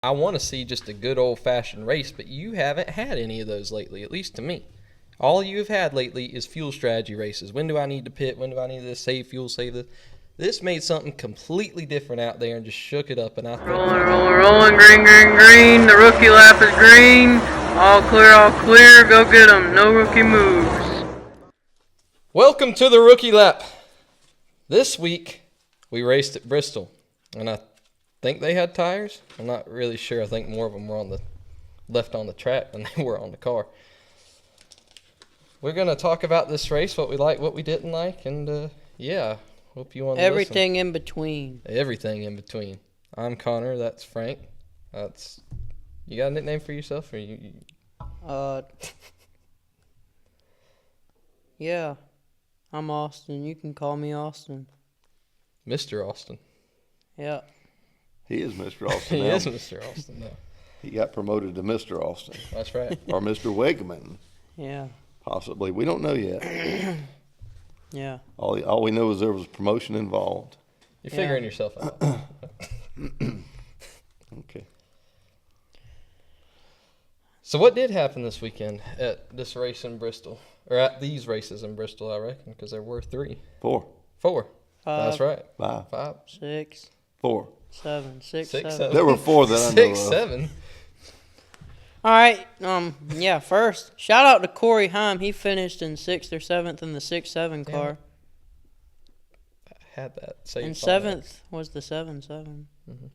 I want to see just a good old-fashioned race, but you haven't had any of those lately, at least to me. All you've had lately is fuel strategy races. When do I need to pit? When do I need to save fuel, save this? This made something completely different out there and just shook it up. And I think rolling, green, green, green. The rookie lap is green. All clear, all clear. Go get them. No rookie moves. Welcome to the rookie lap. This week we raced at Bristol, and I think they had tires. I'm not really sure. I think more of them were left on the track than they were on the car. We're going to talk about this race, what we liked, what we didn't like, and yeah, hope you want to Everything listen. in between. Everything in between. I'm Connor, that's Frank. You got a nickname for yourself? Or you... Yeah, I'm Austin. You can call me Austin. Mr. Austin. Yeah. He is Mr. Austin He now. is Mr. Austin now. He got promoted to Mr. Austin. That's right. Or Mr. Wegman. Yeah. Possibly. We don't know yet. Yeah. All we know is there was promotion involved. You're figuring yourself out. Okay. So what did happen this weekend at this race in Bristol? Or at these races in Bristol, I reckon, because there were 3. 4. 4. 5. That's right. 5. 5. 6. 4. 7. 6, 6, 7. 7. There were 4 that I know 6, of. 7. All right. Yeah, first, shout out to Corey Heim. He finished in 6th or 7th in the 6-7 car. I had that saved. And 7th was the 7-7. Mm-hmm.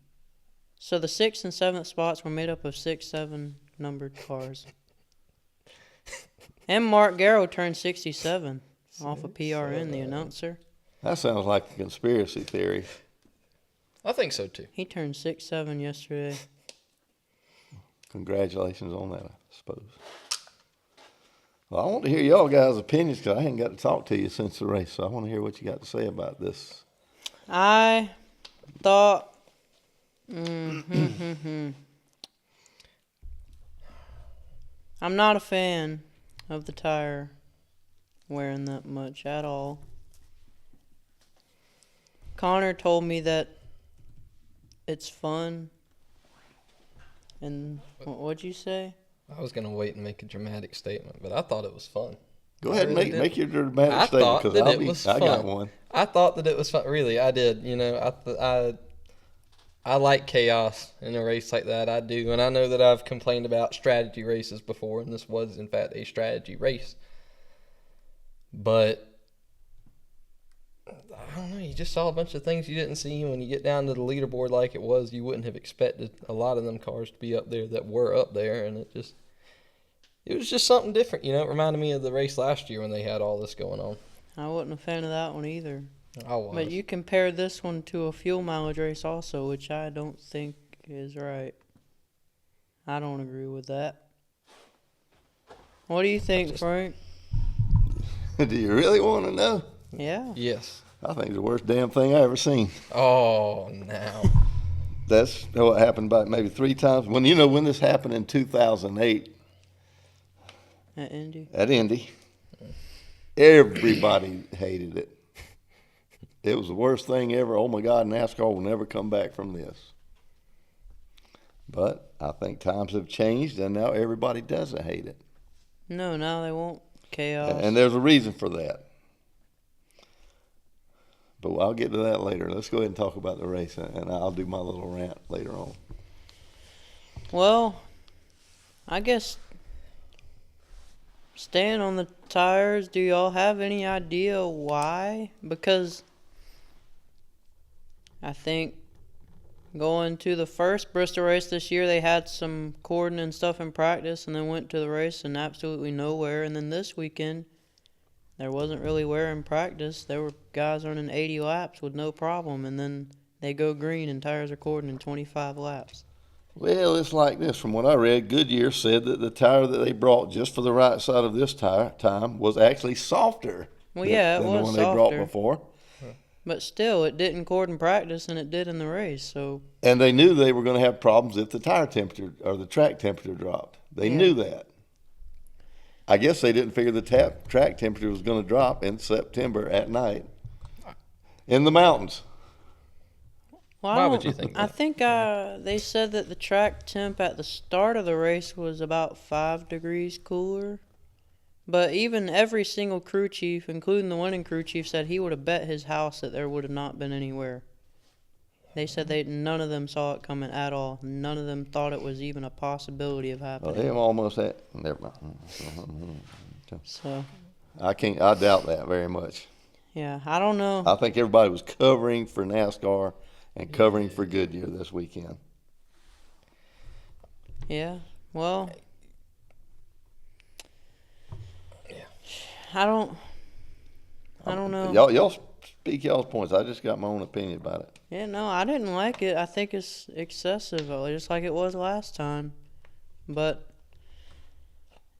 So the 6th and 7th spots were made up of 6-7 numbered cars. And Mark Garrow turned 67 off of PRN, the announcer. That sounds like a conspiracy theory. I think so, too. He turned 6-7 yesterday. Congratulations on that, I suppose. Well, I want to hear y'all guys' opinions because I ain't got to talk to you since the race, so I want to hear what you got to say about this. I thought... I'm not a fan of the tire wearing that much at all. Connor told me that it's fun. And what'd you say? I was going to wait and make a dramatic statement, but I thought it was fun. Go ahead and make your dramatic thought statement that it because was I got fun. one. I thought that it was fun. Really, I did. You know, I like chaos in a race like that. I do. And I know that I've complained about strategy races before, and this was, in fact, a strategy race. But I don't know. You just saw a bunch of things you didn't see. When you get down to the leaderboard like it was, you wouldn't have expected a lot of them cars to be up there that were up there. And it was just something different. You know, it reminded me of the race last year when they had all this going on. I wasn't a fan of that one either. I was. But you compared this one to a fuel mileage race also, which I don't think is right. I don't agree with that. What do you think, Frank? Do you really want to know? Yeah. Yes. I think it's the worst damn thing I ever seen. Oh, now. That's what happened about maybe 3 times. When this happened in 2008 At Indy? at Indy, everybody hated it. It was the worst thing ever. Oh my God, NASCAR will never come back from this. But I think times have changed, and now everybody doesn't hate it. No, now they won't. Chaos. And there's a reason for that. But I'll get to that later. Let's go ahead and talk about the race, and I'll do my little rant later on. Well, I guess staying on the tires, do y'all have any idea why? Because I think going to the first Bristol race this year, they had some cordon and stuff in practice and then went to the race and absolutely nowhere. And then this weekend, there wasn't really wear in practice. There were guys running 80 laps with no problem, and then they go green and tires are cordon in 25 laps. Well, it's like this. From what I read, Goodyear said that the tire that they brought just for the right side of this time was actually softer Well, yeah, it than was the one they softer. brought before. But still, it didn't cord in practice, and it did in the race. So And they knew they were going to have problems if the tire temperature or the track temperature dropped. They knew that. I guess they didn't figure the track temperature was going to drop in September at night in the mountains. Well, Why would you think I that? think they said that the track temp at the start of the race was about 5 degrees cooler. But even every single crew chief, including the winning crew chief, said he would have bet his house that there would have not been anywhere. They said none of them saw it coming at all. None of them thought it was even a possibility of Well, happening. they almost had. Never mind. So, I doubt that very much. yeah, I don't know. I think everybody was covering for NASCAR and covering for Goodyear this weekend. Yeah, well, Yeah. I don't know. Y'all speak y'all's points. I just got my own opinion about it. Yeah, no, I didn't like it. I think it's excessive, just like it was last time. But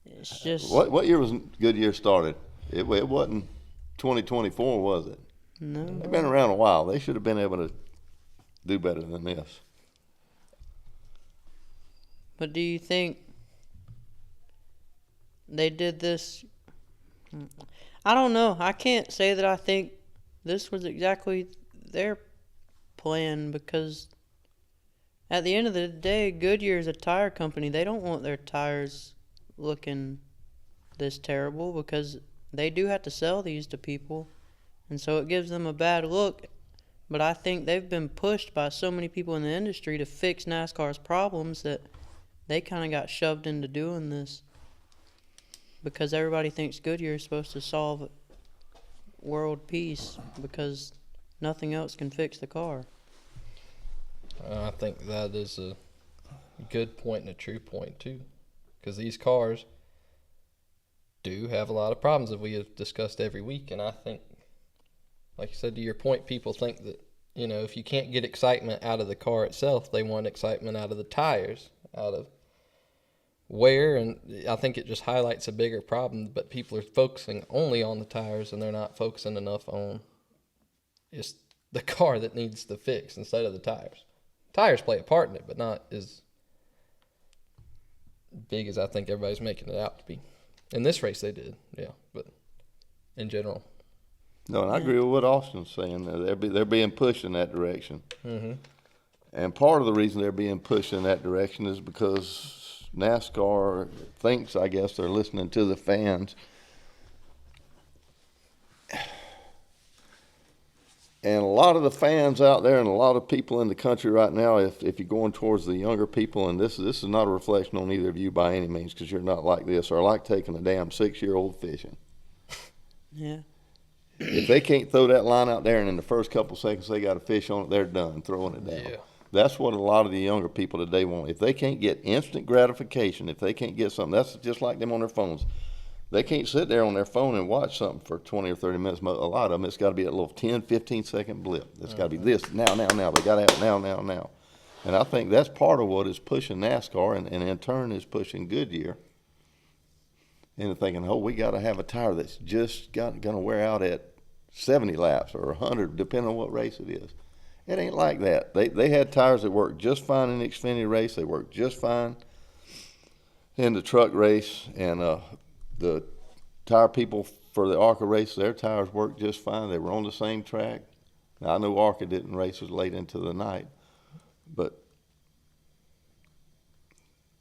it's just What year was Goodyear started? It wasn't 2024, was it? no. They've been around a while. They should have been able to do better than this. But do you think they did this? I don't know. I can't say that I think this was exactly their plan, because at the end of the day, Goodyear is a tire company. They don't want their tires looking this terrible, because they do have to sell these to people, and so it gives them a bad look. But I think they've been pushed by so many people in the industry to fix NASCAR's problems that they kind of got shoved into doing this, because everybody thinks Goodyear is supposed to solve world peace because nothing else can fix the car. I think that is a good point and a true point too, because these cars do have a lot of problems that we have discussed every week. And I think, like you said, to your point, people think that, you know, if you can't get excitement out of the car itself, they want excitement out of the tires, out of wear. And I think it just highlights a bigger problem, but people are focusing only on the tires, and they're not focusing enough on just the car that needs to fix instead of the tires. Tires play a part in it, but not as big as I think everybody's making it out to be. In this race they did, yeah, but in general. No, and I agree with what Austin's saying. They're being pushed in that direction. Mm-hmm. And part of the reason they're being pushed in that direction is because NASCAR thinks, I guess, they're listening to the fans. And a lot of the fans out there and a lot of people in the country right now, if you're going towards the younger people, and this is not a reflection on either of you by any means, because you're not like this, are like taking a damn 6-year-old fishing. Yeah. If they can't throw that line out there and in the first couple seconds they got a fish on it, they're done throwing it down. Yeah. That's what a lot of the younger people today want. If they can't get instant gratification, if they can't get something, that's just like them on their phones. They can't sit there on their phone and watch something for 20 or 30 minutes. A lot of them, it's got to be a little 10, 15-second blip. It's got to be this, now. They got to have it now. And I think that's part of what is pushing NASCAR, and in turn is pushing Goodyear into thinking, oh, we got to have a tire that's just going to wear out at 70 laps or 100, depending on what race it is. It ain't like that. They had tires that worked just fine in the Xfinity race. They worked just fine in the truck race, and the tire people for the ARCA race, their tires worked just fine. They were on the same track. Now, I know ARCA didn't race as late into the night, but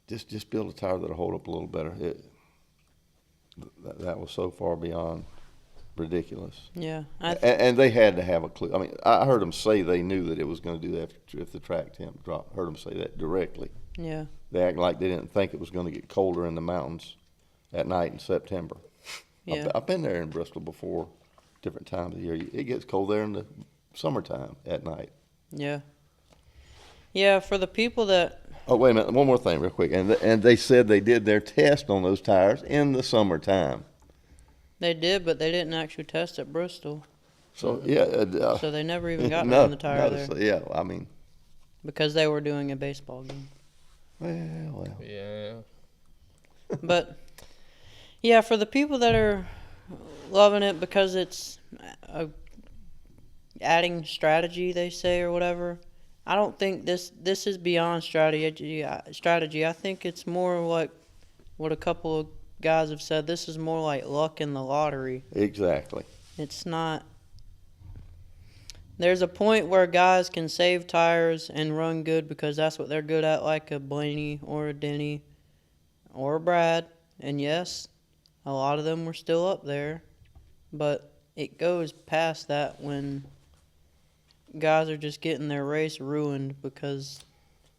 just build a tire that'll hold up a little better. That was so far beyond ridiculous. Yeah. And they had to have a clue. I mean, I heard them say they knew that it was going to do that if the track temp dropped. I heard them say that directly. Yeah. They act like they didn't think it was going to get colder in the mountains at night in September. Yeah. I've been there in Bristol before, different times of the year. It gets cold there in the summertime at night. Yeah. Yeah, for the people that... Oh, wait a minute. One more thing real quick. And they said they did their test on those tires in the summertime. They did, but they didn't actually test at Bristol. So, yeah. So they never even got no, on the tire there. So, yeah, I mean. Because they were doing a baseball game. Well. Yeah. But, yeah, for the people that are loving it because it's adding strategy, they say, or whatever, I don't think this is beyond strategy. I think it's more like what a couple of guys have said. This is more like luck in the lottery. Exactly. It's not. there's a point where guys can save tires and run good because that's what they're good at, like a Blaney or a Denny or a Brad. And yes, a lot of them were still up there, but it goes past that when guys are just getting their race ruined because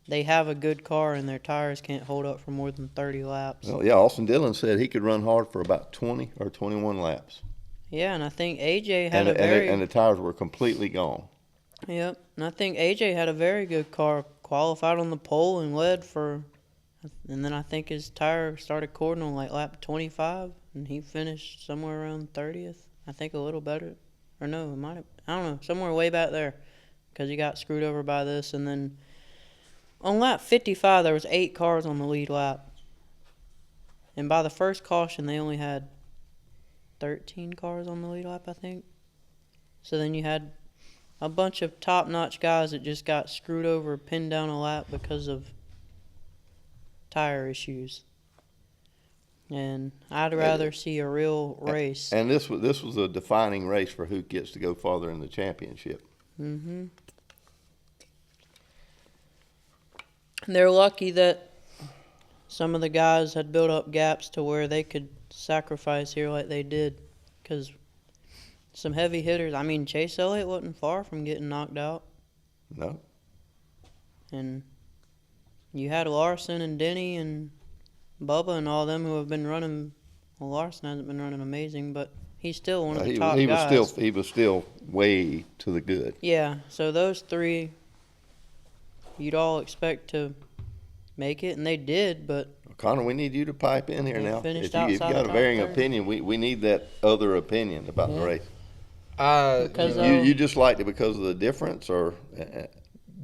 they have a good car and their tires can't hold up for more than 30 laps. Well, yeah, Austin Dillon said he could run hard for about 20 or 21 laps. Yeah, and I think AJ had And the tires were completely gone. Yep, and I think AJ had a very good car, qualified on the pole and led for, and then I think his tire started cording on like lap 25, and he finished somewhere around 30th. I think a little better, or no, it might have, I don't know, somewhere way back there, because he got screwed over by this. And then on lap 55, there was 8 cars on the lead lap, and by the first caution, they only had 13 cars on the lead lap, I think. So then you had a bunch of top-notch guys that just got screwed over, pinned down a lap because of tire issues. And I'd rather see a real race. And this was a defining race for who gets to go farther in the championship. Mm-hmm. They're lucky that some of the guys had built up gaps to where they could sacrifice here like they did, because some heavy hitters, I mean, Chase Elliott wasn't far from getting knocked out. No. And you had Larson and Denny and Bubba and all them who have been running. Well, Larson hasn't been running amazing, but he's still one of the top guys. He was still way to the good. Yeah, so those three, you'd all expect to make it, and they did, but Connor, we need you to pipe in here they now. finished If you outside got the a varying top 30. opinion, we need that other opinion about the race. Because You just liked it because of the difference, or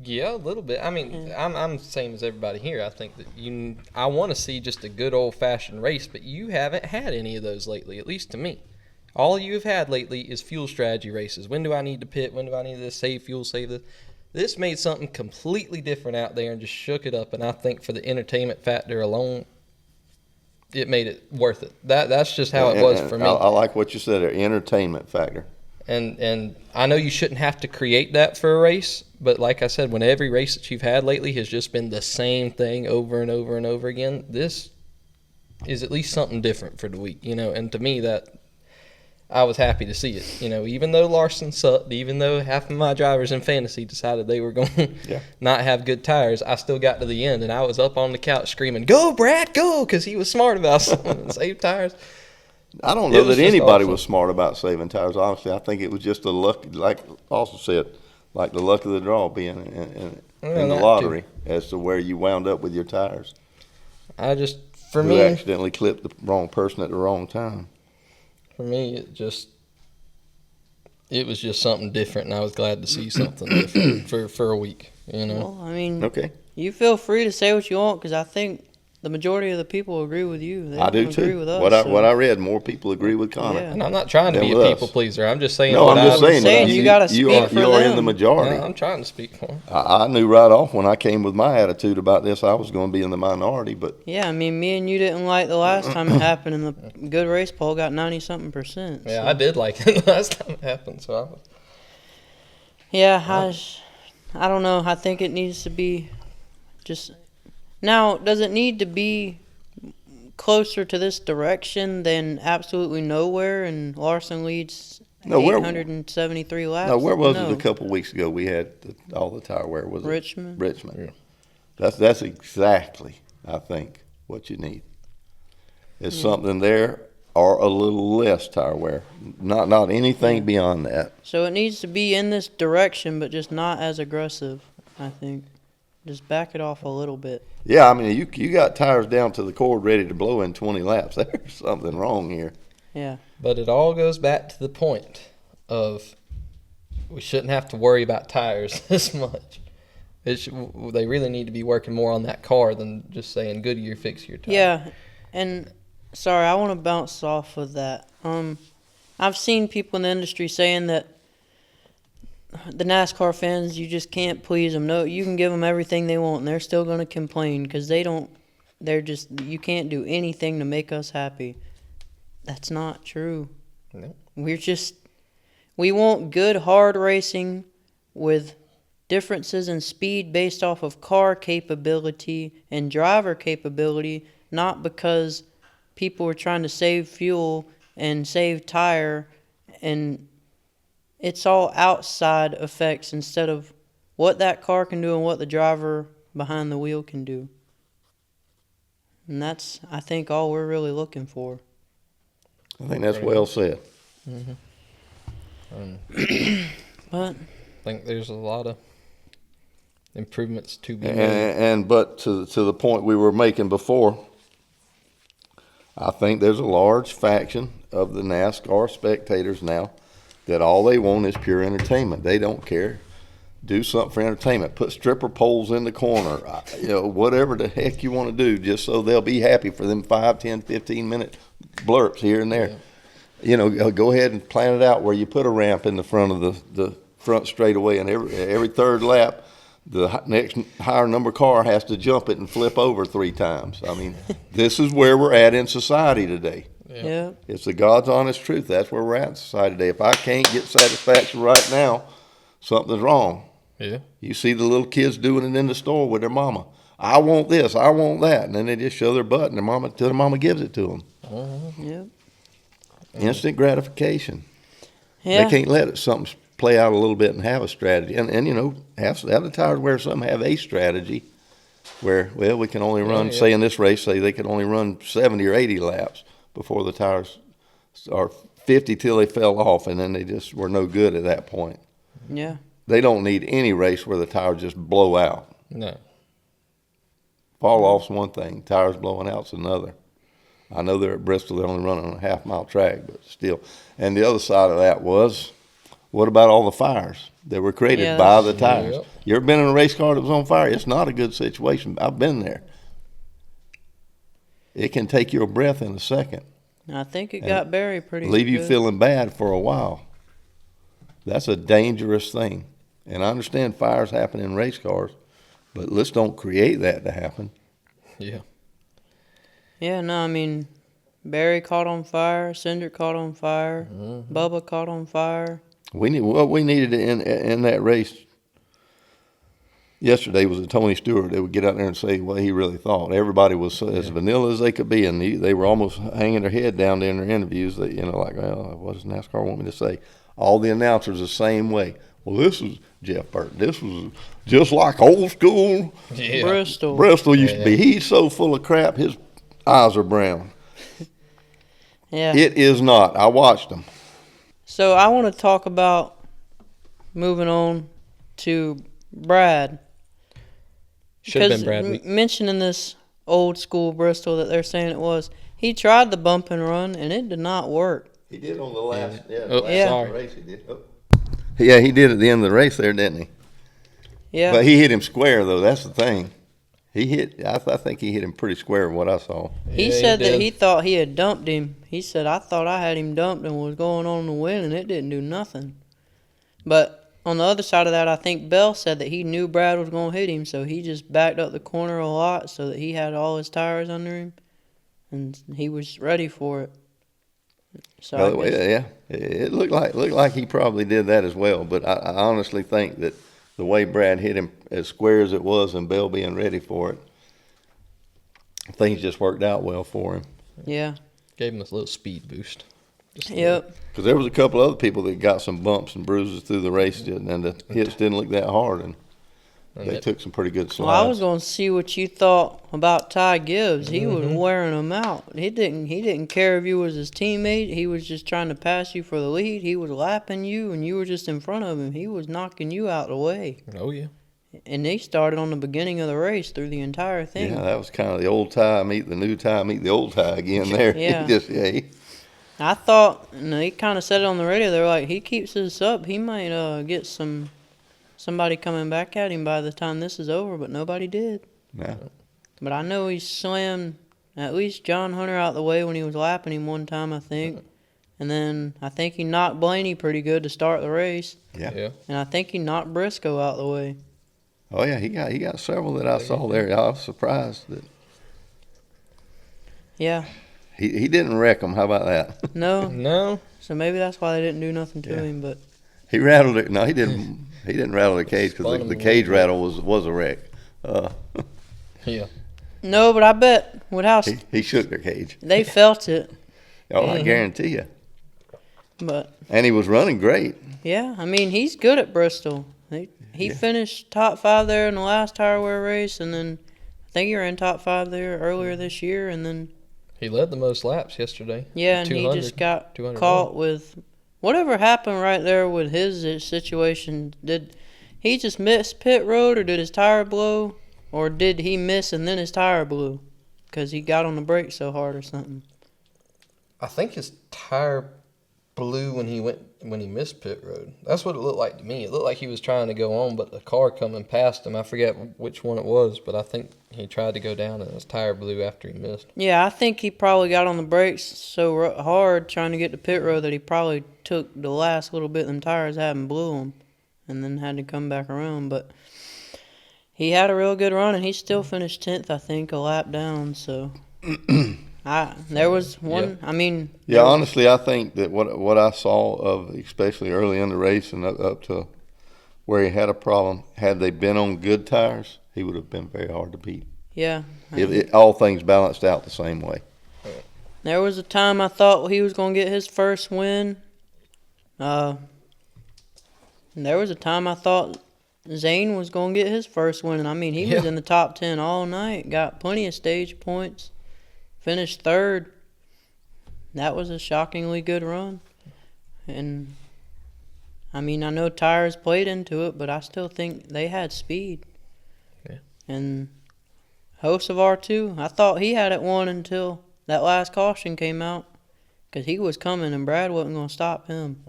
Yeah, a little bit. I mean, I'm the same as everybody here. I think that I want to see just a good old-fashioned race, but you haven't had any of those lately, at least to me. All you've had lately is fuel strategy races. When do I need to pit? When do I need to save fuel, save this? This made something completely different out there and just shook it up, and I think for the entertainment factor alone, it made it worth it. That's just how it was for me. I like what you said there, entertainment factor. And I know you shouldn't have to create that for a race, but like I said, when every race that you've had lately has just been the same thing over and over and over again, this is at least something different for the week, and to me that I was happy to see it. Even though Larson sucked, even though half of my drivers in fantasy decided they were going to not have good tires, I still got to the end, and I was up on the couch screaming, "Go, Brad, go!" because he was smart about something and saved tires. I don't know that anybody awesome. was smart about saving tires. Honestly, I think it was just the luck, like also said, like the luck of the draw being in the lottery as to where you wound up with your tires. Who accidentally clipped the wrong person at the wrong time. For me, it was just something different, and I was glad to see something different for a week. Well, I mean, Okay. you feel free to say what you want, because I think the majority of the people agree with you. They I do don't agree too. with us. What I read, more people agree with Connor. Yeah. And I'm not trying to be a with us. people pleaser. I'm just saying. No, I'm just saying. saying you gotta speak for you are in them. the majority. I'm trying to speak for them. I knew right off when I came with my attitude about this, I was going to be in the minority. But Yeah, I mean, me and you didn't like the last time it happened, and the good race poll got 90-something%. Yeah, so. I did like it the last time it happened. So I don't know. I think it needs to be just now. Does it need to be closer to this direction than absolutely nowhere? And Larson leads 873 laps. no, where was it a couple weeks ago? We had all the tire wear. Was it Richmond? Richmond. Yeah. That's exactly, I think, what you need. Is something there or a little less tire wear. Not anything beyond that. So it needs to be in this direction, but just not as aggressive, I think. Just back it off a little bit. Yeah, I mean, you got tires down to the cord ready to blow in 20 laps. There's something wrong here. Yeah. But it all goes back to the point of we shouldn't have to worry about tires this much. They really need to be working more on that car than just saying, Goodyear, fix your tire. Yeah, and sorry, I want to bounce off of that. I've seen people in the industry saying that the NASCAR fans, you just can't please them. No, you can give them everything they want, and they're still going to complain because you can't do anything to make us happy. That's not true. No. We want good, hard racing with differences in speed based off of car capability and driver capability, not because people were trying to save fuel and save tire, and it's all outside effects instead of what that car can do and what the driver behind the wheel can do. And that's, I think, all we're really looking for. I think that's well said. But I think there's a lot of improvements to be made. But to the point we were making before, I think there's a large faction of the NASCAR spectators now that all they want is pure entertainment. They don't care. Do something for entertainment. Put stripper poles in the corner. Whatever the heck you want to do, just so they'll be happy for them 5, 10, 15-minute blurps here and there. Yeah. Go ahead and plan it out where you put a ramp in the front of the front straightaway, and every third lap, the next higher number car has to jump it and flip over 3 times. I mean, this is where we're at in society today. yeah. It's the God's honest truth. That's where we're at in society today. If I can't get satisfaction right now, something's wrong. Yeah. You see the little kids doing it in the store with their mama. I want this, I want that, and then they just show their butt and their mama till their mama gives it to them. Yeah. Instant gratification. Yeah. They can't let something play out a little bit and have a strategy. And have the tires where some have a strategy where, well, we can only run, say in this race, say they could only run 70 or 80 laps before the tires are 50 till they fell off, and then they just were no good at that point. Yeah. They don't need any race where the tires just blow out. No. Fall off's one thing, tires blowing out's another. I know they're at Bristol, they're only running on a half-mile track, but still. And the other side of that was, what about all the fires that were created by the tires? Yep. You ever been in a race car that was on fire? It's not a good situation. I've been there. It can take your breath in a second. I think it got buried pretty good. Leave you feeling bad for a while. That's a dangerous thing. And I understand fires happen in race cars, but let's don't create that to happen. Yeah. Yeah, no, I mean, Barry caught on fire, Cinder caught on fire, Bubba caught on fire. What we needed in that race yesterday was a Tony Stewart that would get out there and say what he really thought. Everybody was as vanilla as they could be, and they were almost hanging their head down there in their interviews. That like, well, what does NASCAR want me to say? All the announcers the same way. Well, this is Jeff Burton. This was just like old school Bristol. Bristol used to be. He's so full of crap. His eyes are brown. Yeah. It is not. I watched them. So I want to talk about moving on to Brad. Should have been Because Brad. mentioning this old school Bristol that they're saying it was, he tried the bump and run, and it did not work. He did on the last, sorry. race. He did. Oh. Yeah, he did at the end of the race there, didn't he? Yeah. But he hit him square, though. That's the thing. He hit. I think he hit him pretty square. What I saw. He Yeah, said he that did. he thought he had dumped him. He said, I thought I had him dumped and was going on to win, and it didn't do nothing. But on the other side of that, I think Bell said that he knew Brad was going to hit him, so he just backed up the corner a lot so that he had all his tires under him, and he was ready for it. So By I the way, guess- yeah, it looked like he probably did that as well. But I honestly think that the way Brad hit him, as square as it was, and Bell being ready for it, things just worked out well for him. yeah. Gave him this little speed boost. Just a Yep. Because there was a couple other people that got some bumps and bruises through the race, and the hits didn't look that hard, and they took some pretty good slides. Well, I was going to see what you thought about Ty Gibbs. He was wearing them out. He didn't care if you was his teammate. He was just trying to pass you for the lead. He was lapping you, and you were just in front of him. He was knocking you out of the way. Oh, yeah. And they started on the beginning of the race through the entire thing. Yeah, that was kind of the old Ty meet the new Ty meet the old Ty again there. Yeah. I I thought, and they kind of said it on the radio, they were like, he keeps this up, he might get somebody coming back at him by the time this is over, but nobody did. yeah. But I know he slammed at least John Hunter out the way when he was lapping him one time, I think. And then I think he knocked Blaney pretty good to start the race. Yeah. And I think he knocked Briscoe out the way. Oh yeah, he got several that I saw there. I was surprised that Yeah. he didn't wreck them. How about that? No. No. So maybe that's why they didn't do nothing to Yeah. him. But He rattled it. No, he didn't. He didn't rattle the cage Spun because him the a cage little rattle was a wreck. Yeah. No, but I bet with how He shook the cage. they felt it. Oh, I guarantee you. But And he was running great. yeah, I mean he's good at Bristol. He finished top 5 there in the last tire wear race, and then I think he ran top 5 there earlier this year, and then He led the most laps yesterday. yeah, and he just got caught with whatever happened right there with his situation. Did he just miss pit road, or did his tire blow, or did he miss and then his tire blew because he got on the brake so hard or something? I think his tire blew when he missed pit road. That's what it looked like to me. It looked like he was trying to go on, but the car coming past him, I forget which one it was, but I think he tried to go down and his tire blew after he missed. Yeah, I think he probably got on the brakes so hard trying to get to pit road that he probably took the last little bit them tires had and blew them, and then had to come back around. But he had a real good run, and he still finished 10th, I think, a lap down. So there was one. Yeah. I mean, Yeah, honestly, I think that what I saw of, especially early in the race and up to where he had a problem, had they been on good tires, he would have been very hard to beat. yeah. All things balanced out the same way. There was a time I thought he was going to get his first win. There was a time I thought Zane was going to get his first win. And I mean, he was in the top 10 all night, got plenty of stage points, finished 3rd. That was a shockingly good run. And, I mean, I know tires played into it, but I still think they had speed. Yeah. And Hocevar, too. I thought he had it won until that last caution came out, because he was coming and Brad wasn't going to stop him.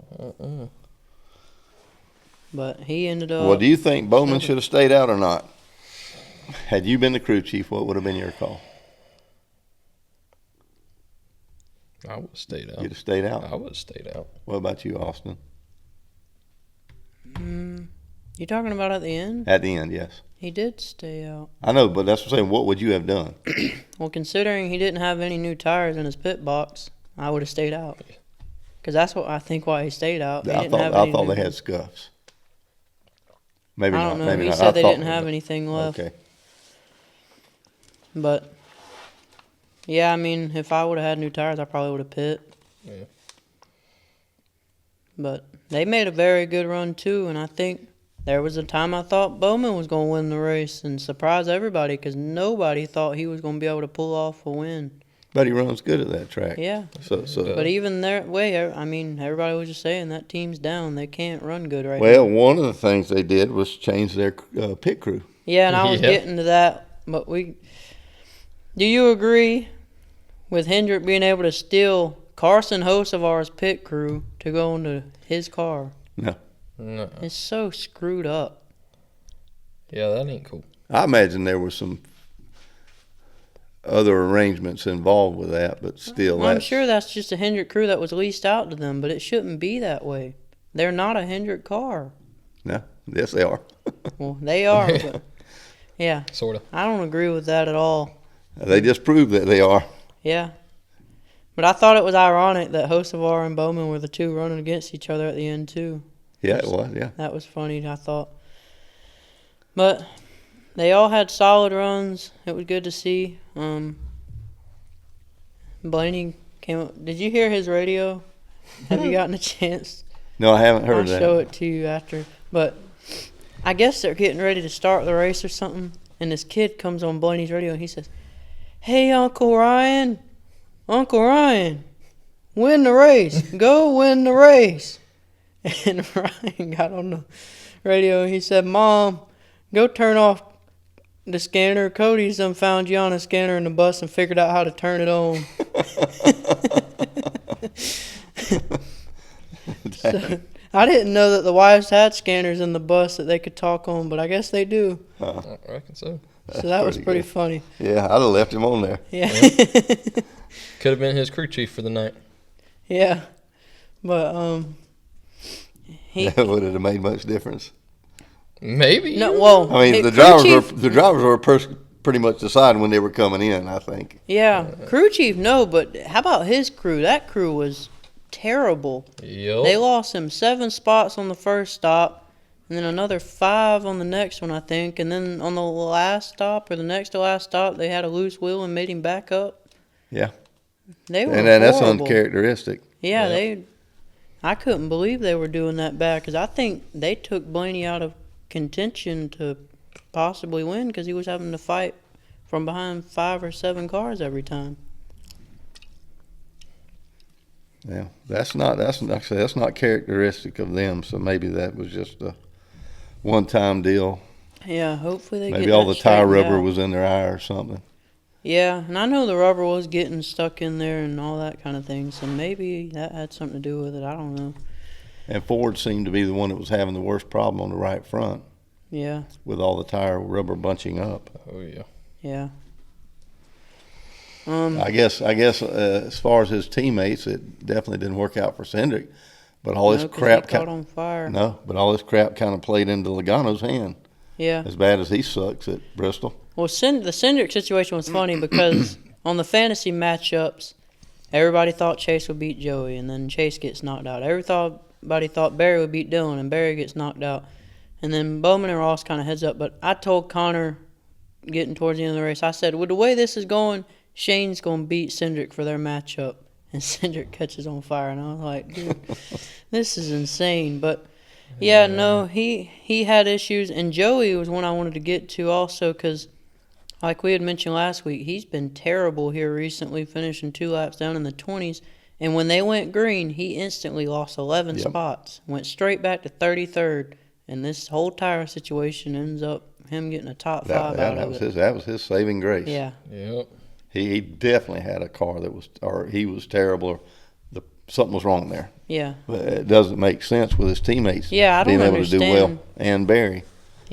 But he ended up... Well, do you think Bowman should have stayed out or not? Had you been the crew chief, what would have been your call? I would have stayed out. You'd have stayed out? I would have stayed out. What about you, Austin? You talking about at the end? At the end, yes. He did stay out. I know, but that's what I'm saying. What would you have done? Well, considering he didn't have any new tires in his pit box, I would have stayed out. Because that's what I think why he stayed out. I thought they had scuffs. Maybe I not. don't know. Maybe He not. said they didn't have anything left. Okay. But, yeah, I mean, if I would have had new tires, I probably would have pit. Yeah. But they made a very good run, too, and I think there was a time I thought Bowman was going to win the race and surprise everybody, because nobody thought he was going to be able to pull off a win. But he runs good at that track. Yeah. So. But even their way, I mean, everybody was just saying that team's down. They can't run good right now. Well, one of the things they did was change their pit crew. Yeah, and I was getting to that. But do you agree with Hendrick being able to steal Carson Hocevar's pit crew to go into his car? No. It's so screwed up. Yeah, that ain't cool. I imagine there were some other arrangements involved with that, but still. Well, I'm sure that's just a Hendrick crew that was leased out to them, but it shouldn't be that way. They're not a Hendrick car. No. Yes, they are. Well, they are, but yeah. Sort of. I don't agree with that at all. They just proved that they are. Yeah. But I thought it was ironic that Hocevar and Bowman were the two running against each other at the end, too. Yeah, it was, yeah. That was funny, I thought. But they all had solid runs. It was good to see. Blaney came up. Did you hear his radio? Have you gotten a chance? No, I haven't heard that. I'll show it to you after. But I guess they're getting ready to start the race or something. And this kid comes on Blaney's radio and he says, "Hey, Uncle Ryan, win the race. Go win the race." And Ryan got on the radio and he said, "Mom, go turn off the scanner. Cody's done found you on a scanner in the bus and figured out how to turn it on." So, I didn't know that the wives had scanners in the bus that they could talk on, but I guess they do. I reckon so. So that was pretty funny. Yeah, I'd have left him on there. Yeah. Could have been his crew chief for the night. Yeah. But Would it have made much difference? Maybe. No, well, I mean, the drivers were pretty much deciding when they were coming in, I think. Yeah, crew chief, no, but how about his crew? That crew was terrible. Yep. They lost him 7 spots on the first stop, and then another 5 on the next one, I think. And then on the last stop, or the next to last stop, they had a loose wheel and made him back up. Yeah. They were And that's horrible. uncharacteristic. Yeah, Yep. I couldn't believe they were doing that bad, because I think they took Blaney out of contention to possibly win, because he was having to fight from behind 5 or 7 cars every time. Yeah, that's not characteristic of them. So maybe that was just a one-time deal. Yeah, hopefully they Maybe get all that the tire straightened rubber out. was in their eye or something. Yeah, and I know the rubber was getting stuck in there and all that kind of thing, so maybe that had something to do with it. I don't know. And Ford seemed to be the one that was having the worst problem on the right front Yeah, with all the tire rubber bunching up. Oh yeah. yeah. I guess as far as his teammates, it definitely didn't work out for Cindric. But all this No, 'cause crap he caught on fire. but all this crap kind of played into Logano's hand. Yeah. As bad as he sucks at Bristol. Well, the Cindric situation was funny because on the fantasy matchups, everybody thought Chase would beat Joey, and then Chase gets knocked out. Everybody thought Barry would beat Dylan, and Barry gets knocked out. And then Bowman and Ross kind of heads up. But I told Connor, getting towards the end of the race, I said, with the way this is going, Shane's going to beat Cindric for their matchup. And Cindric catches on fire, and I was like, dude, this is insane. But, yeah, no, he had issues. And Joey was one I wanted to get to also because, like we had mentioned last week, he's been terrible here recently, finishing 2 laps down in the 20s. And when they went green, he instantly lost 11 spots, went straight back to 33rd. And this whole tire situation ends up him getting a top 5 out of it. That was his saving grace. Yeah. Yep. He definitely had a car that was, or he was terrible, or something was wrong there. Yeah. But it doesn't make sense with his teammates. Yeah, I don't being able understand. to do well. And Barry,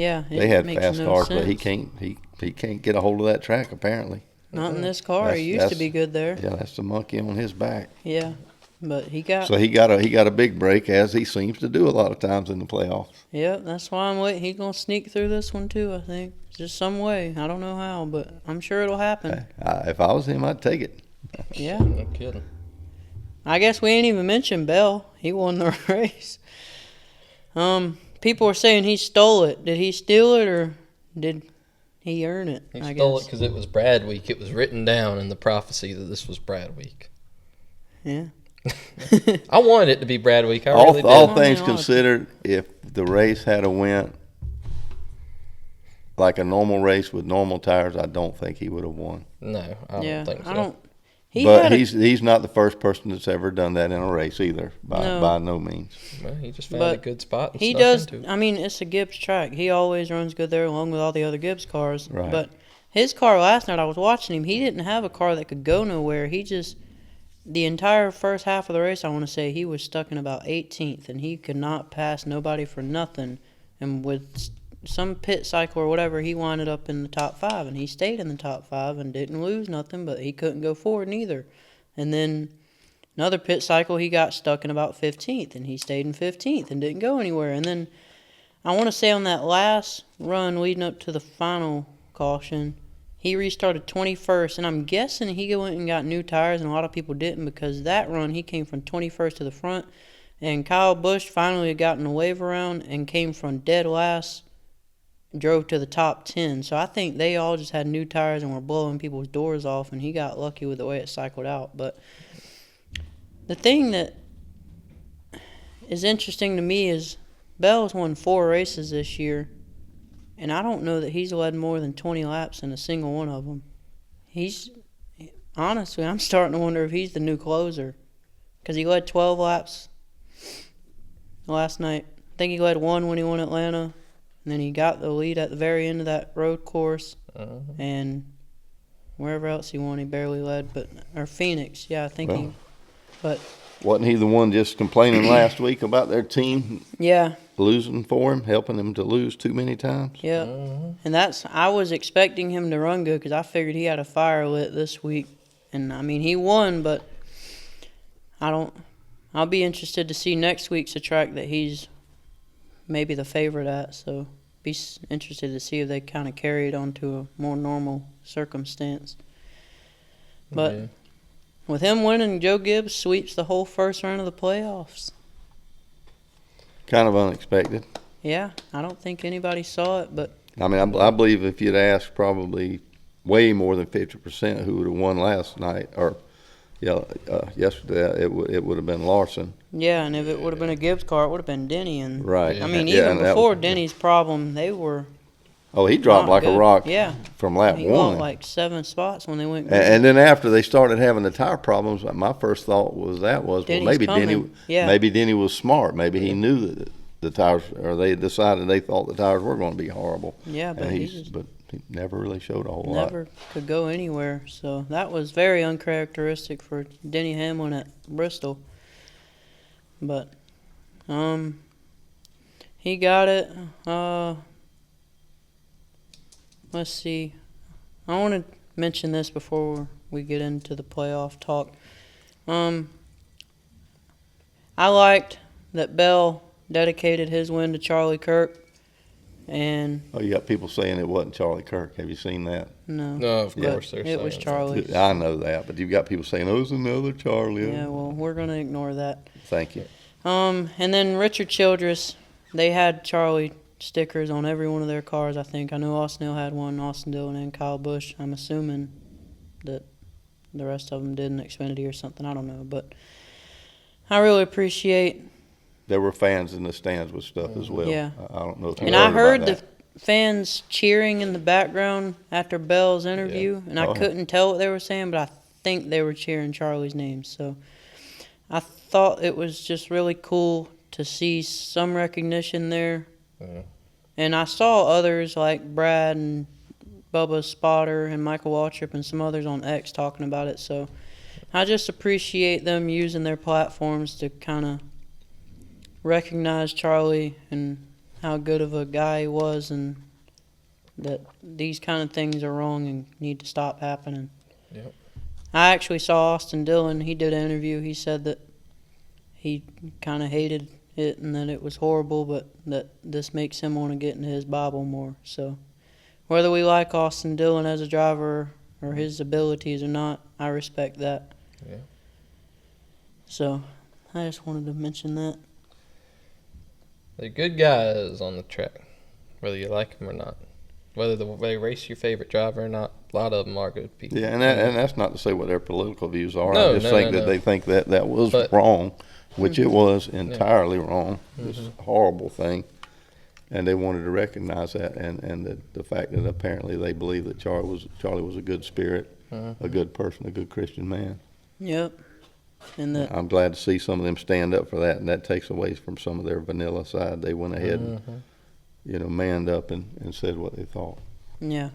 Yeah, they had makes fast no cars, sense. but he can't get a hold of that track apparently. Not in this car. He used to be good there. Yeah, that's the monkey on his back. Yeah, but he got. So he got a big break, as he seems to do a lot of times in the playoffs. Yeah, that's why I'm waiting. He's gonna sneak through this one too. I think just some way. I don't know how, but I'm sure it'll happen. If I was him, I'd take it. Yeah. No kidding. I guess we ain't even mentioned Bell. He won the race. People were saying he stole it. Did he steal it or did he earn it? He I stole it guess. because it was Brad Week. It was written down in the prophecy that this was Brad Week. Yeah. I wanted it to be Brad Week. I all really did. all things I mean, considered, if the race had a went like a normal race with normal tires, I don't think he would have won. No, I don't think so. I don't. But he's not the first person that's ever done that in a race either, by no means. Well, he just found a good spot. And He snuck does. into it. I mean, it's a Gibbs track. He always runs good there, along with all the other Gibbs cars. Right. But his car last night, I was watching him. He didn't have a car that could go nowhere. He just the entire first half of the race, I want to say, he was stuck in about 18th, and he could not pass nobody for nothing. And with some pit cycle or whatever, he winded up in the top 5, and he stayed in the top 5 and didn't lose nothing, but he couldn't go forward neither. And then another pit cycle, he got stuck in about 15th, and he stayed in 15th and didn't go anywhere. And then I want to say on that last run leading up to the final caution, he restarted 21st, and I'm guessing he went and got new tires, and a lot of people didn't, because that run he came from 21st to the front, and Kyle Busch finally had gotten a wave around and came from dead last, drove to the top 10. So I think they all just had new tires and were blowing people's doors off, and he got lucky with the way it cycled out. But the thing that is interesting to me is Bell's won 4 races this year, and I don't know that he's led more than 20 laps in a single one of them. Honestly, I'm starting to wonder if he's the new closer, because he led 12 laps last night. I think he led 1 when he won Atlanta. And then he got the lead at the very end of that road course. And wherever else he won, he barely led. Or Phoenix, yeah, I think But wasn't he the one just complaining last week about their team losing for him, helping him to lose too many times? Yeah. And I was expecting him to run good because I figured he had a fire lit this week. And, I mean, he won, but I'll be interested to see next week's a track that he's maybe the favorite at, so be interested to see if they kind of carry it on to a more normal circumstance. But with him winning, Joe Gibbs sweeps the whole first round of the playoffs. Kind of unexpected. Yeah, I don't think anybody saw it, but I mean, I believe if you'd asked probably way more than 50% who would have won last night or yesterday, it would have been Larson. yeah, and if it would have been a Gibbs car, it would have been Denny. And Right. I mean, Yeah, even and that before was- Denny's problem, they were Oh, he dropped not like good. a rock Yeah, from lap he one. lost like 7 spots when they went green. And then after they started having the tire problems, my first thought was Denny's maybe coming. Yeah. maybe Denny was smart. Maybe he knew that the tires, or they decided they thought the tires were going to be horrible. Yeah, but And he he just never really showed a whole lot. never could go anywhere. So that was very uncharacteristic for Denny Hamlin at Bristol. But he got it. Let's see. I want to mention this before we get into the playoff talk. I liked that Bell dedicated his win to Charlie Kirk. And Oh, you got people saying it wasn't Charlie Kirk. Have you seen that? no, No, of Yeah. course they're it was saying Charlie. I know that, but you've got people saying, "Oh, it's another Charlie." Yeah, well, we're gonna ignore that. Thank you. And then Richard Childress, they had Charlie stickers on every one of their cars, I think. I know Austin Hill had one, Austin Dillon and Kyle Busch. I'm assuming that the rest of them did in Xfinity or something. I don't know. But I really appreciate. There were fans in the stands with stuff as well. Yeah. I don't know if you And I heard about the that. fans cheering in the background after Bell's interview. And I Oh. couldn't tell what they were saying, but I think they were cheering Charlie's name. So I thought it was just really cool to see some recognition there. Yeah. And I saw others like Brad and Bubba Spotter and Michael Waltrip and some others on X talking about it. So I just appreciate them using their platforms to kind of recognize Charlie and how good of a guy he was, and that these kind of things are wrong and need to stop happening. Yep. I actually saw Austin Dillon. He did an interview. He said that he kind of hated it and that it was horrible, but that this makes him want to get into his Bible more. So whether we like Austin Dillon as a driver or his abilities or not, I respect that. Yeah. So I just wanted to mention that. They're good guys on the track, whether you like them or not. Whether they race your favorite driver or not, a lot of them are good people. Yeah, and that's not to say what their political views are. No, I just no, think no, that no. they think that was But- wrong, which it was entirely wrong. It was Mm-hmm. a horrible thing. And they wanted to recognize that, and the fact that apparently they believe that Charlie was a good spirit, Mm-hmm. a good person, a good Christian man. Yep. And that I'm glad to see some of them stand up for that, and that takes away from some of their vanilla side. They went ahead Mm-hmm. and, manned up and said what they thought. Yeah.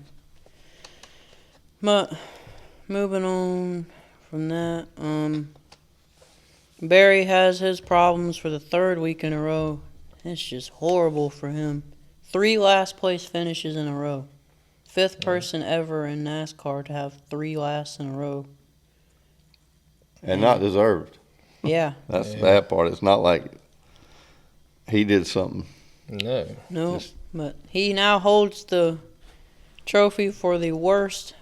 But moving on from that, Barry has his problems for the 3rd week in a row. It's just horrible for him. 3 last place finishes in a row. 5th person ever in NASCAR to have 3 lasts in a row. And not deserved. Yeah. That's Yeah. that part. It's not like he did something. No. No, Just- but he now holds the trophy for the worst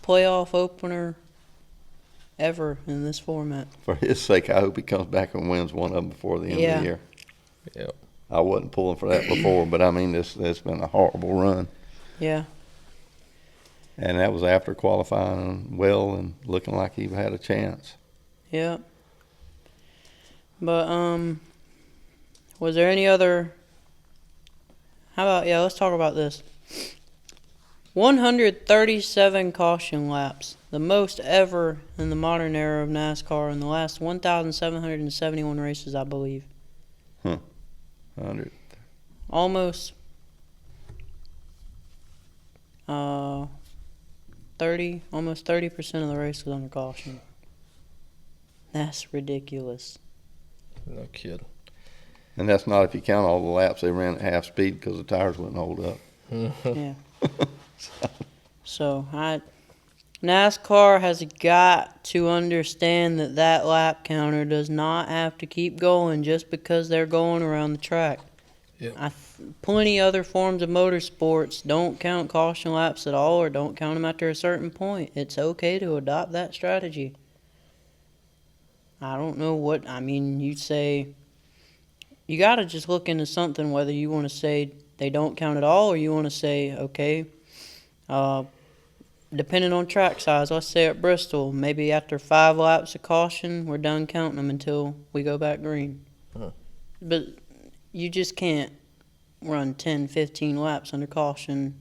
playoff opener ever in this format. For his sake, I hope he comes back and wins one of them before the end of Yeah. the year. Yep. I wasn't pulling for that before, but I mean, it's been a horrible run. Yeah. And that was after qualifying well and looking like he had a chance. Yeah. But was there any other? How about let's talk about this. 137 caution laps, the most ever in the modern era of NASCAR in the last 1,771 races, I believe. 100. Almost 30% of the race was under caution. That's ridiculous. No kid. And that's not if you count all the laps they ran at half speed because the tires wouldn't hold up. Yeah. So NASCAR has got to understand that lap counter does not have to keep going just because they're going around the track. Yep. Plenty other forms of motorsports don't count caution laps at all, or don't count them after a certain point. It's okay to adopt that strategy. I don't know what, I mean, you'd say you got to just look into something, whether you want to say they don't count at all or you want to say, okay, depending on track size, let's say at Bristol, maybe after 5 laps of caution, we're done counting them until we go back green. Uh-huh. But you just can't run 10, 15 laps under caution,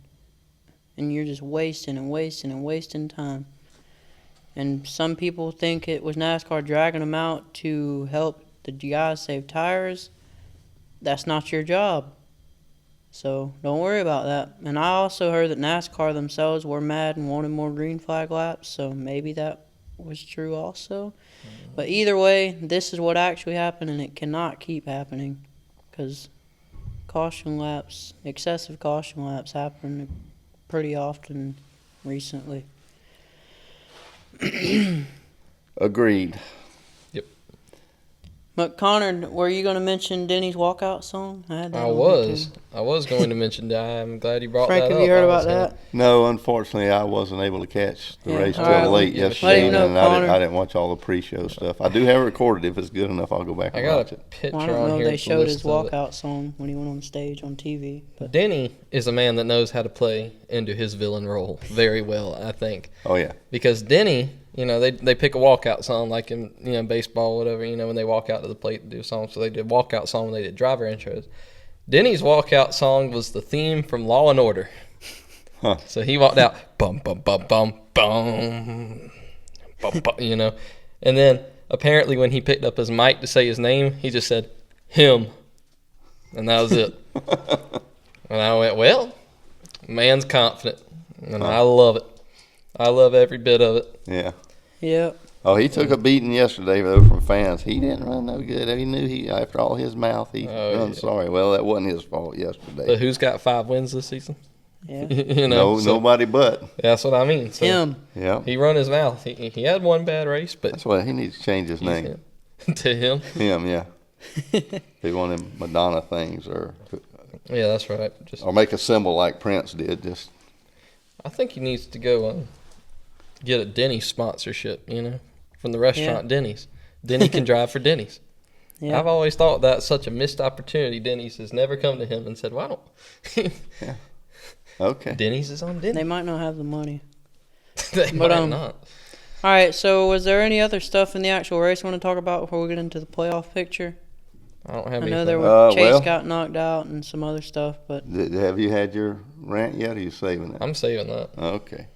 and you're just wasting and wasting and wasting time. And some people think it was NASCAR dragging them out to help the guys save tires. That's not your job. So don't worry about that. And I also heard that NASCAR themselves were mad and wanted more green flag laps, so maybe that was true also. But either way, this is what actually happened, and it cannot keep happening because caution laps, excessive caution laps happen pretty often recently. Agreed. But Connor, were you going to mention Denny's walkout song? I was going to mention that. I'm glad you brought Frank, that up. have you heard about that? No, unfortunately, I wasn't able to catch the race till All right, late well, yesterday, let him know, and Connor. I didn't watch all the pre-show stuff. I do have it recorded. If it's good enough, I'll go back I and got watch a it. picture Well, I don't on know here. if they with the showed his list of it. walkout song when he went on stage on TV. But Denny is a man that knows how to play into his villain role very well, I think. Oh yeah, Because Denny, they pick a walkout song like in baseball, whatever. When they walk out to the plate to do songs, so they did walkout song when they did driver intros. Denny's walkout song was the theme from Law and Order. Huh. So he walked out, bum bum bum bum bum, bum bum, and then apparently when he picked up his mic to say his name, he just said him, and that was it. And I went, well, man's confident, and I love it. I love every bit of it. yeah. yep. Oh, he took a beating yesterday though from fans. He didn't run no good. He knew after all his mouth he run yeah. sorry. Well, that wasn't his fault yesterday. But who's got 5 wins this season? Yeah. No, so nobody but. that's what I mean. So Him. Yeah. He run his mouth. He had one bad race, but That's why he needs to change his he's name. him. To him. Him, yeah. Be one of them Madonna things, or Yeah, that's right. make a symbol like Prince did. Just I think he needs to go get a Denny's sponsorship, from the restaurant Denny's. Denny can drive for Denny's. Yeah. I've always thought that's such a missed opportunity. Denny's has never come to him and said, why don't okay. Denny's is on Denny's. They might not have the money. They But, might not. All right, so was there any other stuff in the actual race you want to talk about before we get into the playoff picture? I don't have I anything. know there was Chase well. got knocked out and some other stuff, but Have you had your rant yet? Or are you saving that? I'm saving that. Okay.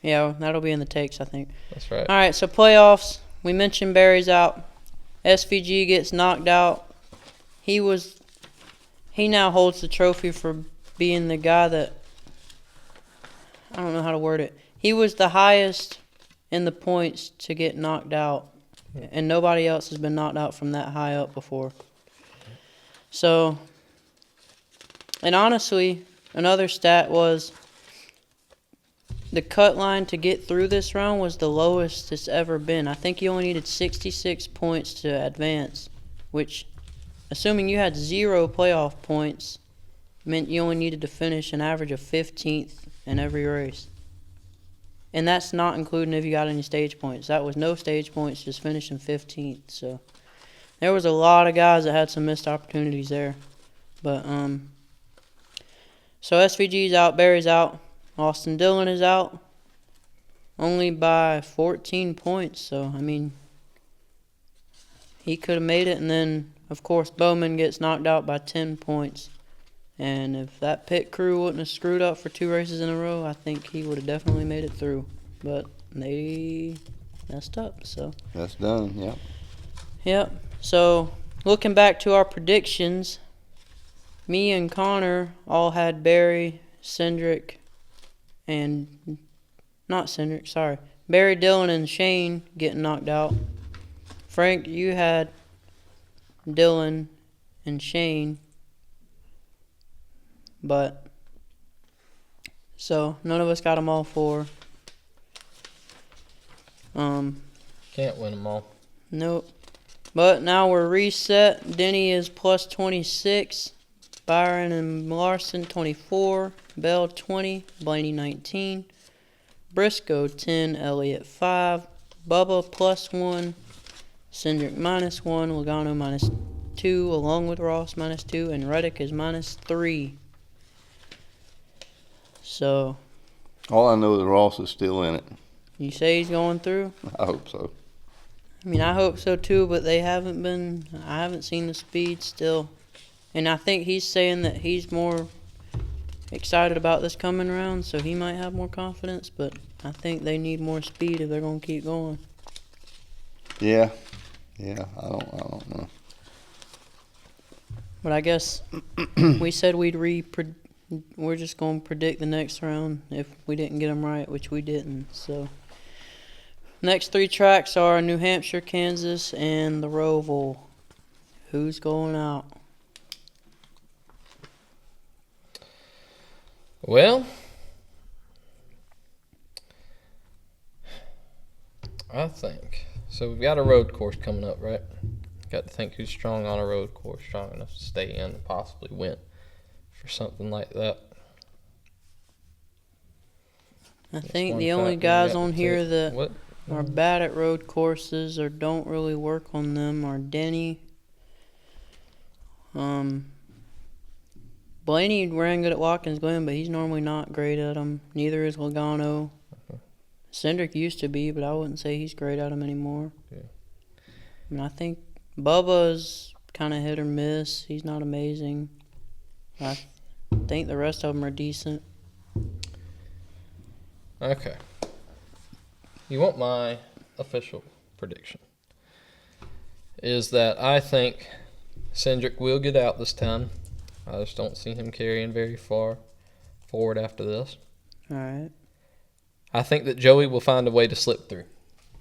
yeah, that'll be in the takes, I think. That's right. All right, so playoffs. We mentioned Barry's out. SVG gets knocked out. He now holds the trophy for being the guy that, I don't know how to word it. He was the highest in the points to get knocked out, and nobody else has been knocked out from that high up before. So, and honestly, another stat was the cut line to get through this round was the lowest it's ever been. I think you only needed 66 points to advance, which, assuming you had 0 playoff points, meant you only needed to finish an average of 15th in every race. And that's not including if you got any stage points. That was no stage points, just finishing 15th. So there was a lot of guys that had some missed opportunities there. But so SVG's out, Barry's out, Austin Dillon is out, only by 14 points. So I mean, he could have made it. And then of course Bowman gets knocked out by 10 points. And if that pit crew wouldn't have screwed up for 2 races in a row, I think he would have definitely made it through. But they messed up, so. That's done, yep. Yep. So, looking back to our predictions, me and Connor all had Barry, Cindric, and... Not Cindric, sorry. Barry, Dillon, and Shane getting knocked out. Frank, you had Dillon and Shane. But, so, none of us got them all 4. Can't win them all. Nope. But now we're reset. Denny is plus 26. Byron and Larson 24. Bell 20. Blaney 19. Briscoe 10. Elliott 5. Bubba plus 1. Cindric minus 1. Logano minus -2, along with Ross -2, and Reddick is -3. So, All I know is Ross is still in it. you say he's going through? I hope so. I mean, I hope so too, but I haven't seen the speed still. And I think he's saying that he's more excited about this coming round, so he might have more confidence, but I think they need more speed if they're going to keep going. Yeah. Yeah, I don't know. But I guess we said we're just going to predict the next round if we didn't get them right, which we didn't. So, next 3 tracks are New Hampshire, Kansas, and the Roval. Who's going out? Well, I think so. We've got a road course coming up, right? Got to think who's strong on a road course, strong enough to stay in and possibly win for something like that. I think the only guys on here that are bad at road courses or don't really work on them are Denny. Blaney ran good at Watkins Glen, but he's normally not great at them. Neither is Logano. Cindric used to be, but I wouldn't say he's great at them anymore. Yeah. I mean, I think Bubba's kind of hit or miss. He's not amazing. I think the rest of them are decent. Okay. You want my official prediction? Is that I think Cindric will get out this time. I just don't see him carrying very far forward after this. All right. I think that Joey will find a way to slip through.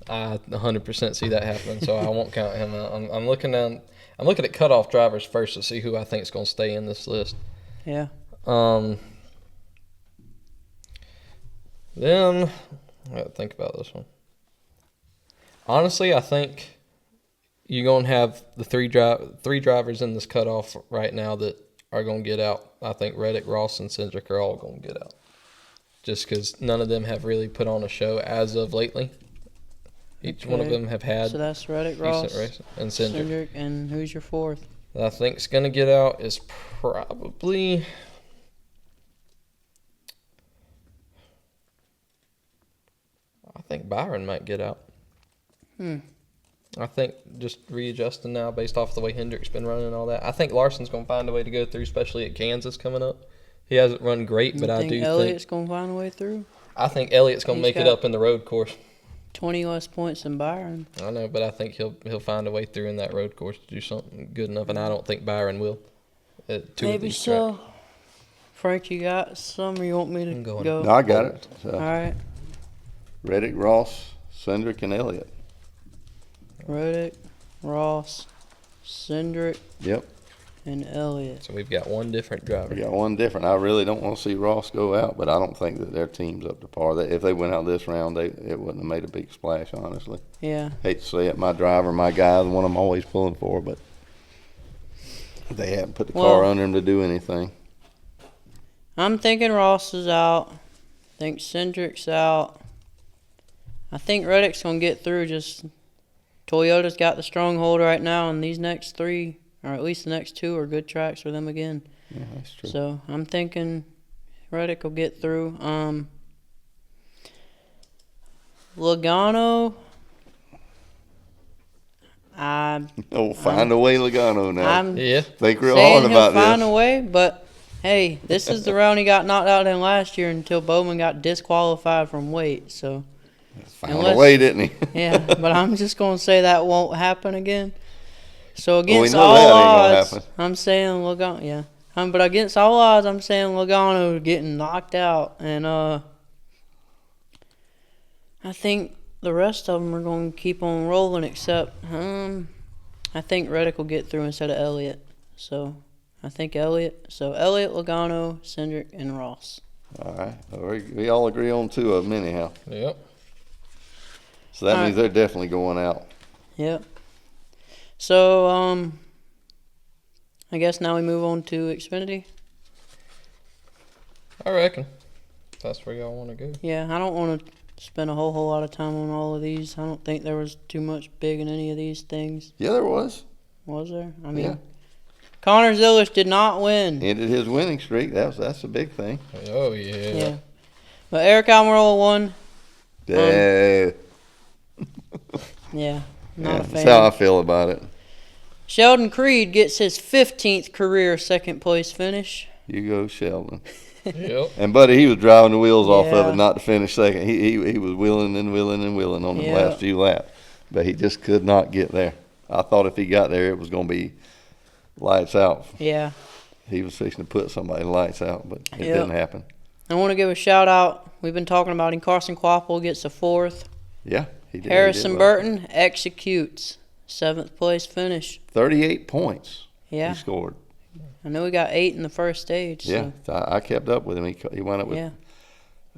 I 100% see that happening, so I won't count him out. I'm looking at cutoff drivers first to see who I think is going to stay in this list. Yeah. Then I got to think about this one. Honestly, I think you're going to have the three drivers in this cutoff right now that are going to get out. I think Reddick, Ross, and Cindric are all going to get out. Just because none of them have really put on a show as of lately. Each one of them have had so that's Reddick, Ross, race, and Cindric. And who's your fourth? That I think is going to get out is probably... I think Byron might get out. I think just readjusting now based off the way Hendrick's been running and all that. I think Larson's going to find a way to go through, especially at Kansas coming up. He hasn't run great, but I do think Elliott's going to find a way through? I think Elliott's going to make it up in the road course. 20 less points than Byron. I know, but I think he'll find a way through in that road course to do something good enough, and I don't think Byron will. Maybe so. Tracks. Frank, you got some, or you want me to go? No, I got it. All right. Reddick, Ross, Cindric, and Elliott. Reddick, Ross, Cindric. Yep. And Elliott. So we've got one different driver. We got one different. I really don't want to see Ross go out, but I don't think that their team's up to par. If they went out this round, it wouldn't have made a big splash, honestly. Yeah. Hate to say it, my driver, my guy, the one I'm always pulling for, but they haven't put the car under him to do anything. I'm thinking Ross is out. I think Cindric's out. I think Reddick's going to get through. Just Toyota's got the stronghold right now, and these next 3, or at least the next 2, are good tracks for them again. Yeah, that's true. So I'm thinking Reddick will get through. Logano. Find a way, Logano now. Yeah. Think real hard about this. Find a way, but hey, this is the round he got knocked out in last year until Bowman got disqualified from weight. So found a way, didn't he? Yeah, but I'm just gonna say that won't happen again. So against all odds, I'm saying Logano. Yeah, but against all odds, I'm saying Logano getting knocked out, and I think the rest of them are going to keep on rolling. Except I think Reddick will get through instead of Elliott. So I think Elliott. So Elliott, Logano, Cindric, and Ross. All right, we all agree on 2 of them anyhow. Yep. So that means they're definitely going out. Yep. So, I guess now we move on to Xfinity. I reckon. That's where y'all want to go. Yeah, I don't want to spend a whole lot of time on all of these. I don't think there was too much big in any of these things. Yeah, there was. Was there? I mean, Yeah. Connor Zillish did not win. Ended his winning streak. That's a big thing. Oh, yeah. Yeah. But Eric Almirola won. Yeah. Yeah. Not a That's fan. how I feel about it. Sheldon Creed gets his 15th career second place finish. You go, Sheldon. Yep. And buddy, he was driving the wheels off of Yeah. it not to finish second. He was wheeling and wheeling and wheeling on the Yeah. last few laps, but he just could not get there. I thought if he got there, it was going to be lights out. Yeah. He was fixing to put somebody lights out, but it Yep. didn't happen. I want to give a shout out. We've been talking about him. Carson Quapple gets a 4th. Yeah, he did. Harrison he did well. Burton executes 7th place finish. 38 points. Yeah. He scored. I know he got 8 in the first stage. Yeah, So, I kept up with him. He wound up with, yeah.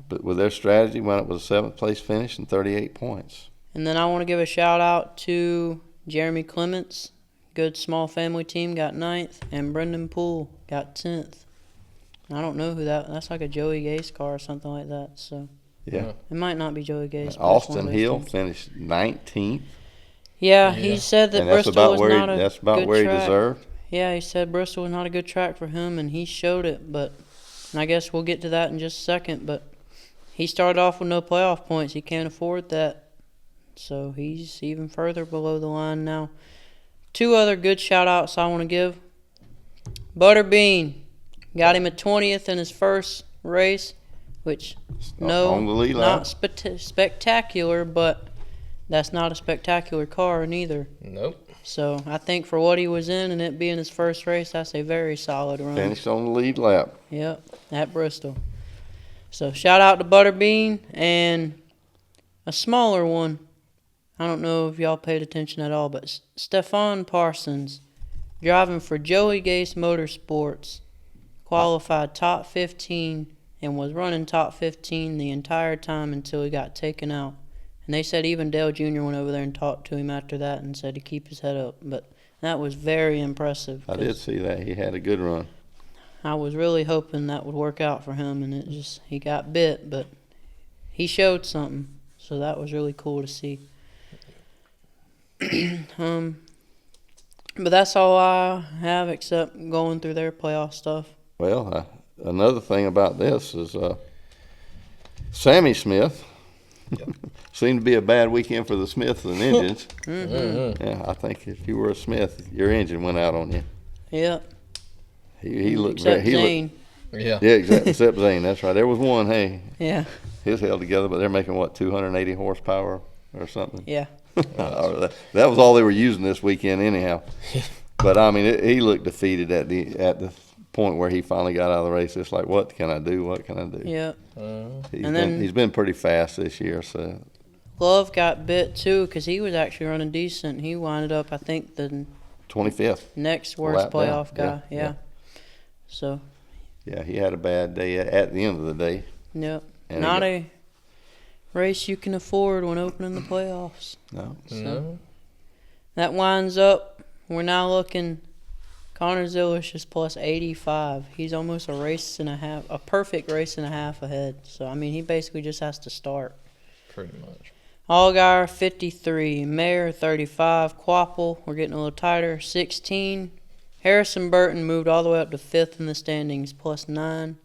but with their strategy, wound up with a 7th place finish and 38 points. And then I want to give a shout out to Jeremy Clements. Good small family team got 9th. And Brendan Poole got 10th. I don't know who that's like a Joey Gase car or something like that. So Yeah. it might not be Joey Gase. but it's one Austin of those Hill teams. finished 19th, Yeah, Yeah. he said that and that's Bristol about was where not he, a that's about good where he track. deserved. Yeah, he said Bristol was not a good track for him, and he showed it. But and I guess we'll get to that in just a second. But he started off with no playoff points. He can't afford that. So he's even further below the line now. 2 other good shout-outs I want to give. Butterbean got him a 20th in his first race, which, no, On the lead lap. not spectacular, but that's not a spectacular car neither. Nope. So I think for what he was in and it being his first race, that's a very solid run. Finished on the lead lap. Yep, at Bristol. So shout out to Butterbean, and a smaller one. I don't know if y'all paid attention at all, but Stefan Parsons, driving for Joey Gase Motorsports, qualified top 15 and was running top 15 the entire time until he got taken out. And they said even Dale Jr. went over there and talked to him after that and said to keep his head up. But that was very impressive. I did see that. He had a good run. I was really hoping that would work out for him, and he got bit, but he showed something. So that was really cool to see. But that's all I have except going through their playoff stuff. Well, another thing about this is Sammy Smith. Seemed to be a bad weekend for the Smiths and engines. Mm-hmm. Yeah, I think if you were a Smith, your engine went out on you. Yep. He looked Except very. Zane. Yeah. Yeah, exactly. Except Zane. That's right. There was one. Hey, Yeah. his held together, but they're making what 280 horsepower or something. Yeah. That was all they were using this weekend, anyhow. But I mean, he looked defeated at the point where he finally got out of the race. It's like, what can I do? What can I do? Yep. He's been pretty fast this year. So Love got bit too because he was actually running decent. He winded up, I think, the 25th. next worst Lap down. playoff guy. Yeah, Yeah. So, Yeah, he had a bad day at the end of the day. yep. And Not a race you can afford when opening the playoffs. No. So No. that winds up. We're now looking. Connor Zillish is plus 85. He's almost a race and a half, a perfect race and a half ahead. So, I mean, he basically just has to start. Pretty much. Allgaier 53, Mayer 35, Quapple, we're getting a little tighter, 16. Harrison Burton moved all the way up to 5th in the standings, plus 9.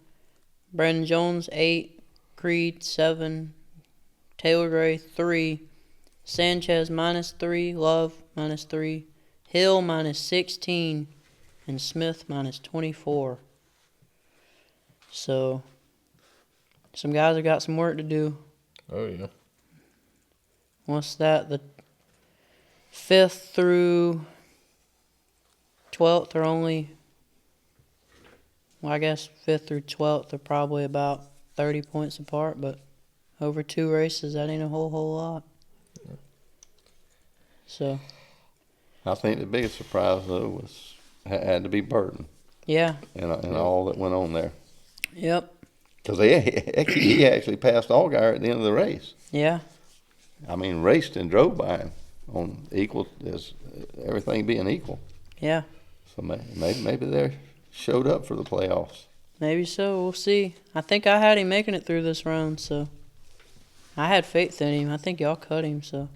Brandon Jones 8, Creed 7, Taylor Gray 3, Sanchez minus 3, Love minus 3, Hill minus 16, and Smith minus 24. So, some guys have got some work to do. Oh, yeah. What's that? The 5th through 12th are only, well, I guess 5th through 12th are probably about 30 points apart, but over 2 races, that ain't a whole lot. So, I think the biggest surprise though had to be Burton yeah. and all that went on there. Yep. Because he actually passed Allgaier at the end of the race. Yeah. I mean, raced and drove by him on equal as everything being equal. Yeah. So maybe they showed up for the playoffs. Maybe so. We'll see. I think I had him making it through this round, so I had faith in him. I think y'all cut him, so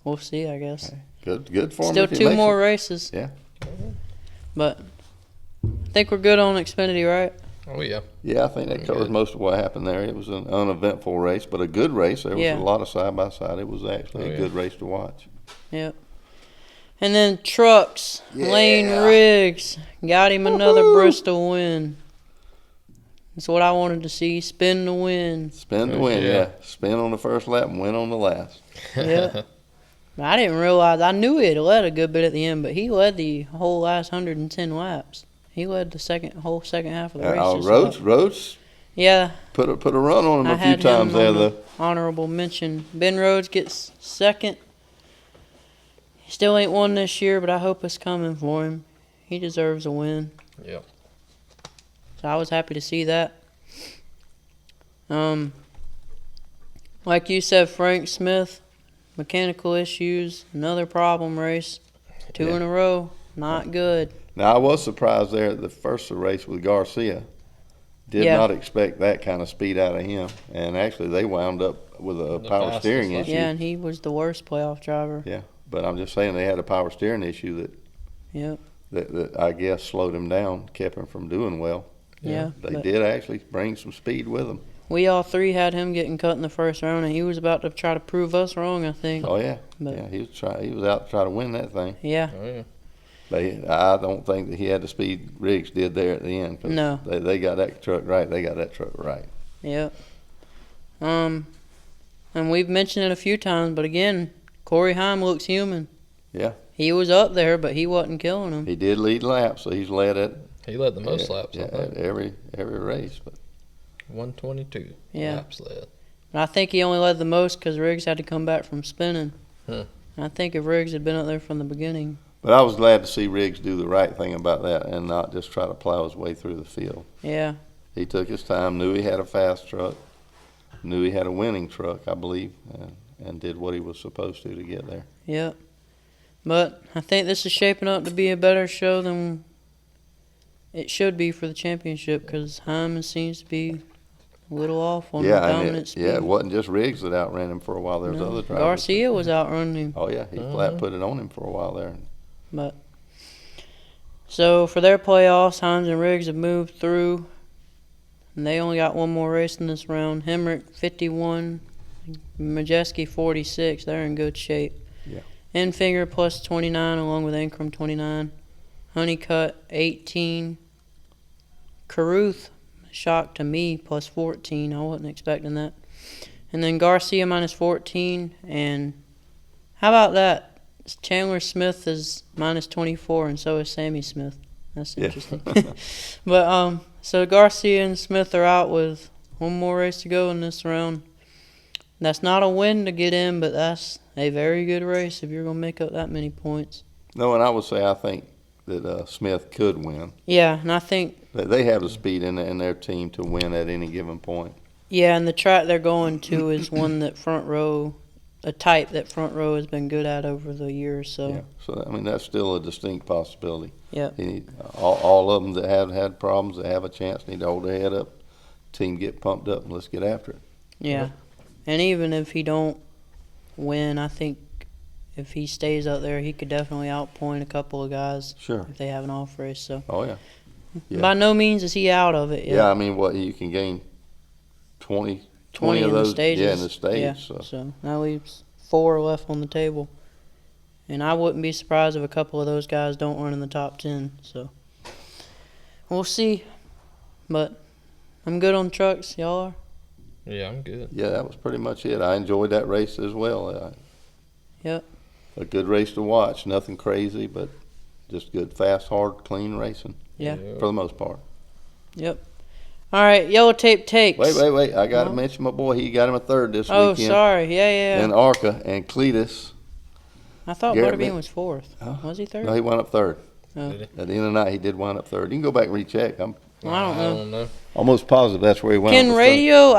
we'll see, I guess. Okay. Good for him. Still if he 2 makes more it. races. Yeah. But I think we're good on Xfinity, right? Oh yeah. Yeah, I think that covers Good. most of what happened there. It was an uneventful race, but a good race. There was Yeah. a lot of side by side. It was actually Oh, a yeah. good race to watch. Yep. And then trucks, Lane Yeah. Riggs got him another Bristol win. That's what I wanted to see. Spin the win. Spin the Heck win, yeah. yeah. Spin on the first lap and win on the last. Yeah. I didn't realize. I knew he had led a good bit at the end, but he led the whole last 110 laps. He led the whole second half of the race. Rhodes Yeah, put a run on him I a few had times him there on the though. honorable mention. Ben Rhodes gets second. He still ain't won this year, but I hope it's coming for him. He deserves a win. Yep. So I was happy to see that. Like you said, Frank Smith, mechanical issues, another problem race. 2 Yeah. in a row, not good. Now I was surprised there at the first race with Garcia. Did Yeah. not expect that kind of speed out of him, and actually they wound up with a The power fastest steering lap. issue. Yeah, and he was the worst playoff driver. Yeah, but I'm just saying they had a power steering issue Yep. that I guess slowed him down, kept him from doing well. Yeah. They but did actually bring some speed with them. we all 3 had him getting cut in the first round, and he was about to try to prove us wrong, I think. Oh yeah, But- yeah. He was out to try to win that thing. Yeah. Oh yeah. But I don't think that he had the speed Riggs did there at the end. 'Cause No. They got that truck right. They got that truck right. Yep. And we've mentioned it a few times, but again, Corey Heim looks human. Yeah. He was up there, but he wasn't killing him. He did lead laps, so he's led it. He led the most laps. Yeah, I think. at every race. But 122 Yeah. laps led. But I think he only led the most because Riggs had to come back from spinning. Hmm. I think if Riggs had been up there from the beginning. But I was glad to see Riggs do the right thing about that and not just try to plow his way through the field. Yeah. He took his time, knew he had a fast truck, knew he had a winning truck, I believe, and did what he was supposed to get there. Yep. But I think this is shaping up to be a better show than it should be for the championship because Hyman seems to be a little off on the Yeah, dominant speed. it wasn't just Riggs that outran him for a while. There was No, other drivers. Garcia was outrunning him. Oh yeah, he flat put it on him for a while there. But so for their playoffs, Hines and Riggs have moved through, and they only got one more race in this round. Hemrick 51, Majeski 46. They're in good shape. Yeah. Enfinger plus 29, along with Ankrum 29. Honeycutt 18. Caruth, shock to me, plus 14. I wasn't expecting that. And then Garcia minus 14. And how about that? Chandler Smith is minus 24, and so is Sammy Smith. That's Yeah. interesting. But so Garcia and Smith are out with one more race to go in this round. That's not a win to get in, but that's a very good race if you're going to make up that many points. No, and I would say I think that Smith could win. Yeah, and I think, They have the speed in their team to win at any given point. yeah, and the track they're going to is one that front row, a type that front row has been good at over the years. So, Yeah. So I mean that's still a distinct possibility. yeah. All of them that have had problems that have a chance need to hold their head up, team get pumped up, and let's get after it. Yeah. And even if he don't win, I think if he stays out there, he could definitely outpoint a couple of guys Sure. if they have an off race. So Oh yeah. Yeah. by no means is he out of it yet. Yeah, I mean what you can gain 20 20 of in those the stages. yeah in the stage. Yeah. So So that leaves 4 left on the table. And I wouldn't be surprised if a couple of those guys don't run in the top 10. So we'll see. But I'm good on trucks. Y'all are? Yeah, I'm good. yeah, that was pretty much it. I enjoyed that race as well. Yep. A good race to watch. Nothing crazy, but just good, fast, hard, clean racing Yeah. for the most part. Yep. All right. Yellow tape takes. Wait. I got to No? mention my boy. He got him a third this Oh, weekend. sorry. Yeah. And Arca and Cletus. I thought Garrett Butterbean Bent- was 4th. Huh? Was he 3rd? No, he wound up third. Oh. Did he? At the end of the night, he did wind up third. You can go back and recheck. I'm Well, I don't know. I don't know. almost positive that's where he went. Can radio,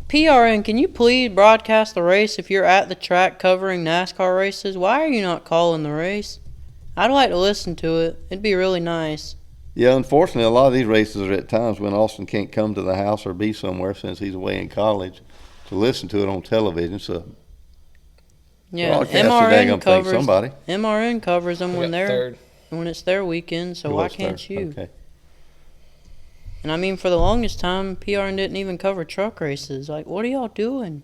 PRN, can you please broadcast the race if you're at the track covering NASCAR races? Why are you not calling the race? I'd like to listen to it. It'd be really nice. Yeah, unfortunately, a lot of these races are at times when Austin can't come to the house or be somewhere since he's away in college to listen to it on television. So Yeah, Broadcasters ain't gonna think covers somebody. MRN covers them We when got they're third. when it's their weekend. So why What's can't there? you? Okay. And I mean, for the longest time, PRN didn't even cover truck races. Like, what are y'all doing?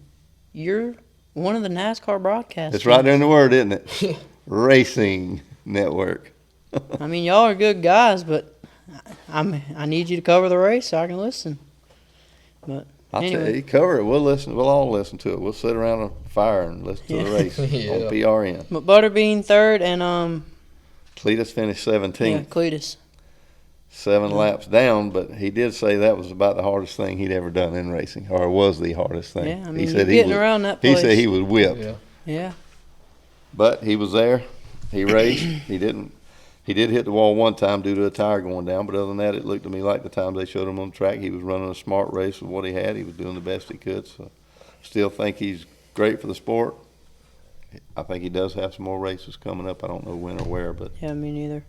You're one of the NASCAR broadcasters. It's right there in the word, isn't it? Racing Network. I mean, y'all are good guys, but I need you to cover the race so I can listen. But I'll tell anyway. you, cover it. We'll listen. We'll all listen to it. We'll sit around a fire and listen to the race Yeah. on PRN. But Butterbean third and Cletus finished 17th. yeah, Cletus. 7 laps down, but he did say that was about the hardest thing he'd ever done in racing, or was the hardest thing. Yeah, I mean, he you're said getting was, around that He place. said he was whipped, Yeah. Yeah. but he was there. He raced. He did hit the wall one time due to a tire going down, but other than that, it looked to me like the times they showed him on the track, he was running a smart race with what he had. He was doing the best he could. So, still think he's great for the sport. I think he does have some more races coming up. I don't know when or where, but Yeah, me neither.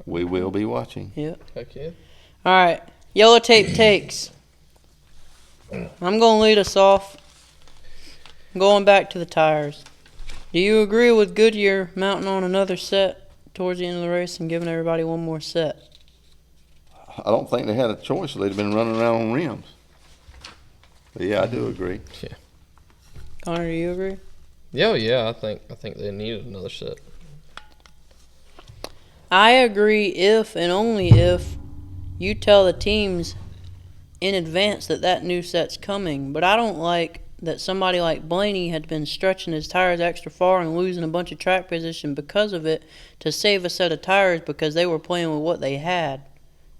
we will be watching. Heck yeah. All right, yellow tape takes. I'm going to lead us off. I'm going back to the tires. Do you agree with Goodyear mounting on another set towards the end of the race and giving everybody one more set? I don't think they had a choice. They'd have been running around on rims. But yeah, I do agree. Connor, do you agree? Yeah. I think they needed another set. I agree if and only if you tell the teams in advance that new set's coming. But I don't like that somebody like Blaney had been stretching his tires extra far and losing a bunch of track position because of it to save a set of tires because they were playing with what they had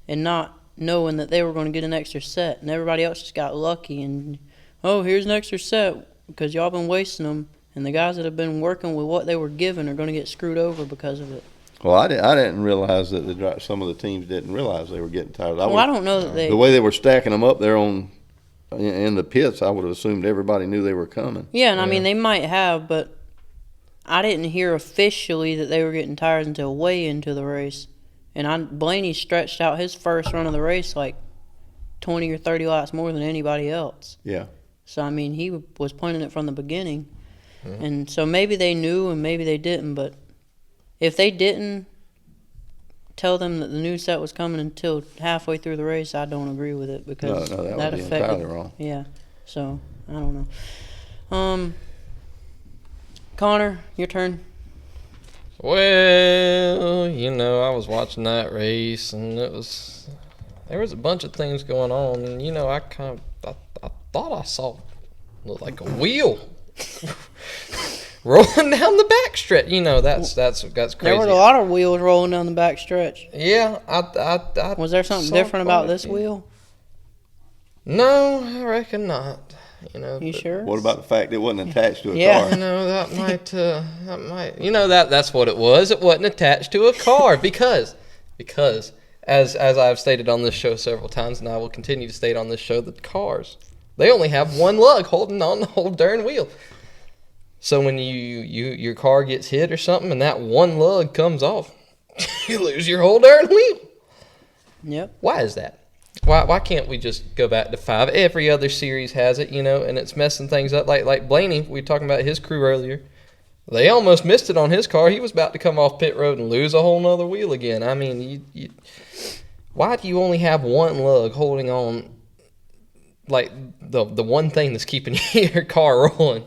and not knowing that they were going to get an extra set. And everybody else just got lucky and, oh, here's an extra set because y'all been wasting them. And the guys that have been working with what they were given are going to get screwed over because of it. Well, I didn't realize that some of the teams didn't realize they were getting tires. I don't know that they... The way they were stacking them up there in the pits, I would have assumed everybody knew they were coming. Yeah, and I mean, they might have, but I didn't hear officially that they were getting tires until way into the race. And Blaney stretched out his first run of the race like 20 or 30 laps more than anybody else. Yeah. So, I mean, he was planning it from the beginning. Mm-hmm. And so maybe they knew and maybe they didn't, but if they didn't tell them that the new set was coming until halfway through the race, I don't agree with it because that would be affected. entirely wrong. Yeah, so I don't know. Connor, your turn. Well, I was watching that race, and there was a bunch of things going on, and I thought I saw like a wheel rolling down the backstretch. That's crazy. There was a lot of wheels rolling down the backstretch. Yeah, I was there something different about this wheel? No, I reckon not. You sure? What about the fact it wasn't attached to a Yeah. car? That might. That's what it was. It wasn't attached to a car because as I've stated on this show several times, and I will continue to state on this show, that cars, they only have one lug holding on the whole darn wheel. So when your car gets hit or something and that one lug comes off, you lose your whole darn wheel. Yep. Why is that? Why can't we just go back to 5? Every other series has it, and it's messing things up. Like Blaney, we were talking about his crew earlier. They almost missed it on his car. He was about to come off pit road and lose a whole nother wheel again. I mean, why do you only have one lug holding on, like the one thing that's keeping your car rolling?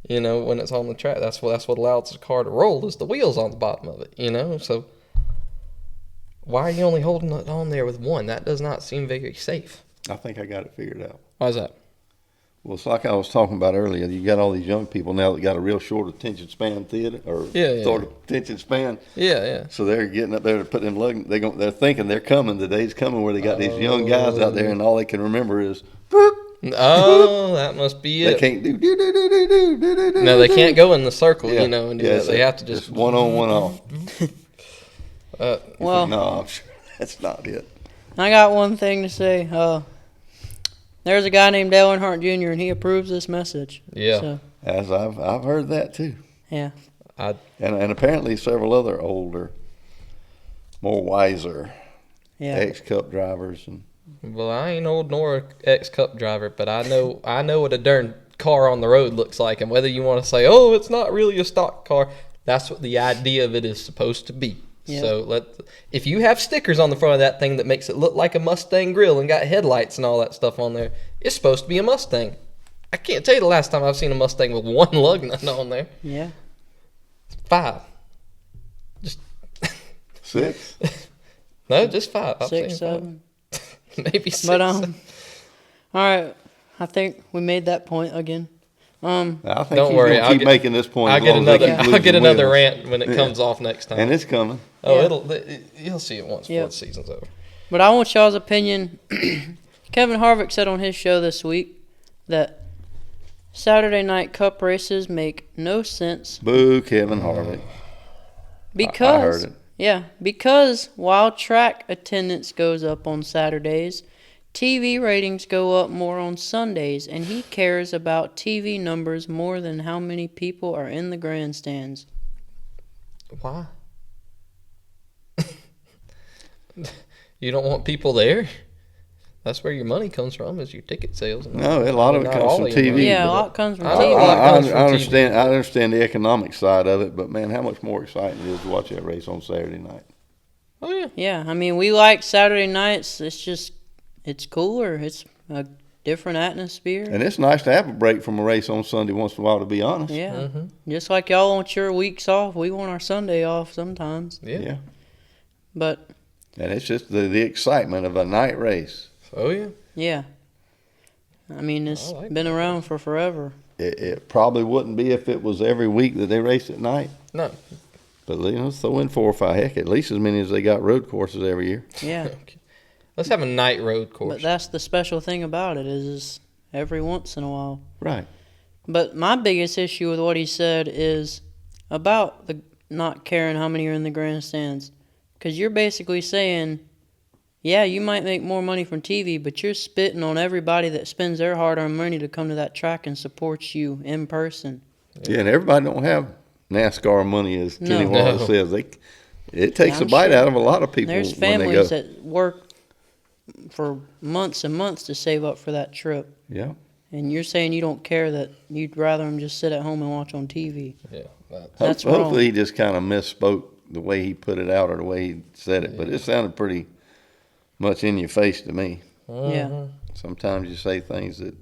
When it's on the track, that's what allows the car to roll is the wheels on the bottom of it. So why are you only holding it on there with one? That does not seem very safe. I think I got it figured out. Why is that? Well, it's like I was talking about earlier. You got all these young people now that got a real short attention span short attention span. Yeah. So they're getting up there to put them lugging. They're thinking they're coming. The day's coming where they got these young guys out there, and all they can remember is. Boop, oh, that must be it. They can't do. No, they can't go in the circle, and do that. So they have to just one on, one off. Well, no, I'm sure that's not it. I got one thing to say. There's a guy named Dale Earnhardt Jr. and he approves this message. Yeah. So, As I've heard that too. Yeah. And apparently several other older, more wiser ex-Cup drivers and. Well, I ain't old nor ex-Cup driver, but I know what a darn car on the road looks like. And whether you want to say, oh, it's not really a stock car, that's what the idea of it is supposed to be. Yeah. So if you have stickers on the front of that thing that makes it look like a Mustang grill and got headlights and all that stuff on there, it's supposed to be a Mustang. I can't tell you the last time I've seen a Mustang with one lug nut on there. Yeah. 5. Just 6. no, just 5. I've 6, seen 7. 5. Maybe 6. But all right. I think we made that point again. I think Don't he's worry, gonna keep making this point. I'll get another wheels. rant when it comes off next time. And it's coming. Oh, you'll see it once before the season's over. But I want y'all's opinion. Kevin Harvick said on his show this week that Saturday night Cup races make no sense. Boo, Kevin Harvick. Because I heard it. Yeah, because while track attendance goes up on Saturdays, TV ratings go up more on Sundays, and he cares about TV numbers more than how many people are in the grandstands. Why? You don't want people there? That's where your money comes from, is your ticket sales. No, a lot of it Not comes all from of your TV. money. Yeah, a lot comes from I TV. I understand the economic side of it, but man, how much more exciting it is to watch that race on Saturday night. Oh, yeah. Yeah, I mean, we like Saturday nights. It's cooler. It's a different atmosphere. And it's nice to have a break from a race on Sunday once in a while, to be honest. Yeah, Mm-hmm. just like y'all want your weeks off, we want our Sunday off sometimes. Yeah. But And it's just the excitement of a night race. Oh, yeah. yeah, I mean, it's I like been around for forever. It probably wouldn't be if it was every week that they raced at night. No. But throw in 4 or 5, heck, at least as many as they got road courses every year. Yeah, Okay. Let's have a night road course. but that's the special thing about it is every once in a while. Right. But my biggest issue with what he said is about the not caring how many are in the grandstands. Because you're basically saying, yeah, you might make more money from TV, but you're spitting on everybody that spends their hard-earned money to come to that track and supports you in person. Yeah, and everybody don't have NASCAR money, as Kenny No. Wallace says. It takes I'm a bite sure. out of a lot of people There's when they go. families that work for months and months to save up for that trip. Yeah. And you're saying you don't care, that you'd rather them just sit at home and watch on TV. Yeah. That's wrong. Hopefully he just kind of misspoke the way he put it out or the way he said it, but it sounded pretty much in your face to me. Yeah. Sometimes you say things that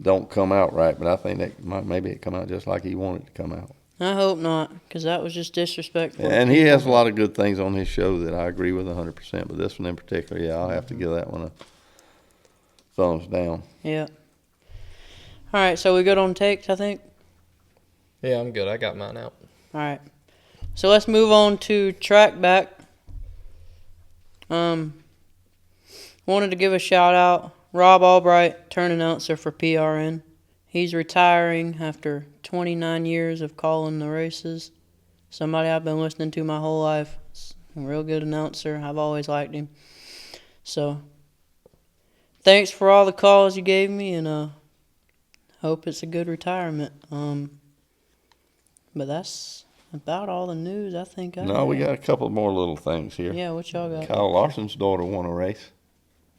don't come out right, but I think that maybe it come out just like he wanted it to come out. I hope not, because that was just disrespectful. And he has a lot of good things on his show that I agree with 100%, but this one in particular, yeah, I'll have to give that one a thumbs down. Yeah. All right, so we good on takes, I think? Yeah, I'm good. I got mine out. All right. So let's move on to track back. Wanted to give a shout out. Rob Albright, turn announcer for PRN. He's retiring after 29 years of calling the races. Somebody I've been listening to my whole life. A real good announcer. I've always liked him. So, thanks for all the calls you gave me, and hope it's a good retirement. But that's about all the news I think I No, we got a couple more little things here. Yeah, what y'all got? Kyle Larson's daughter won a race.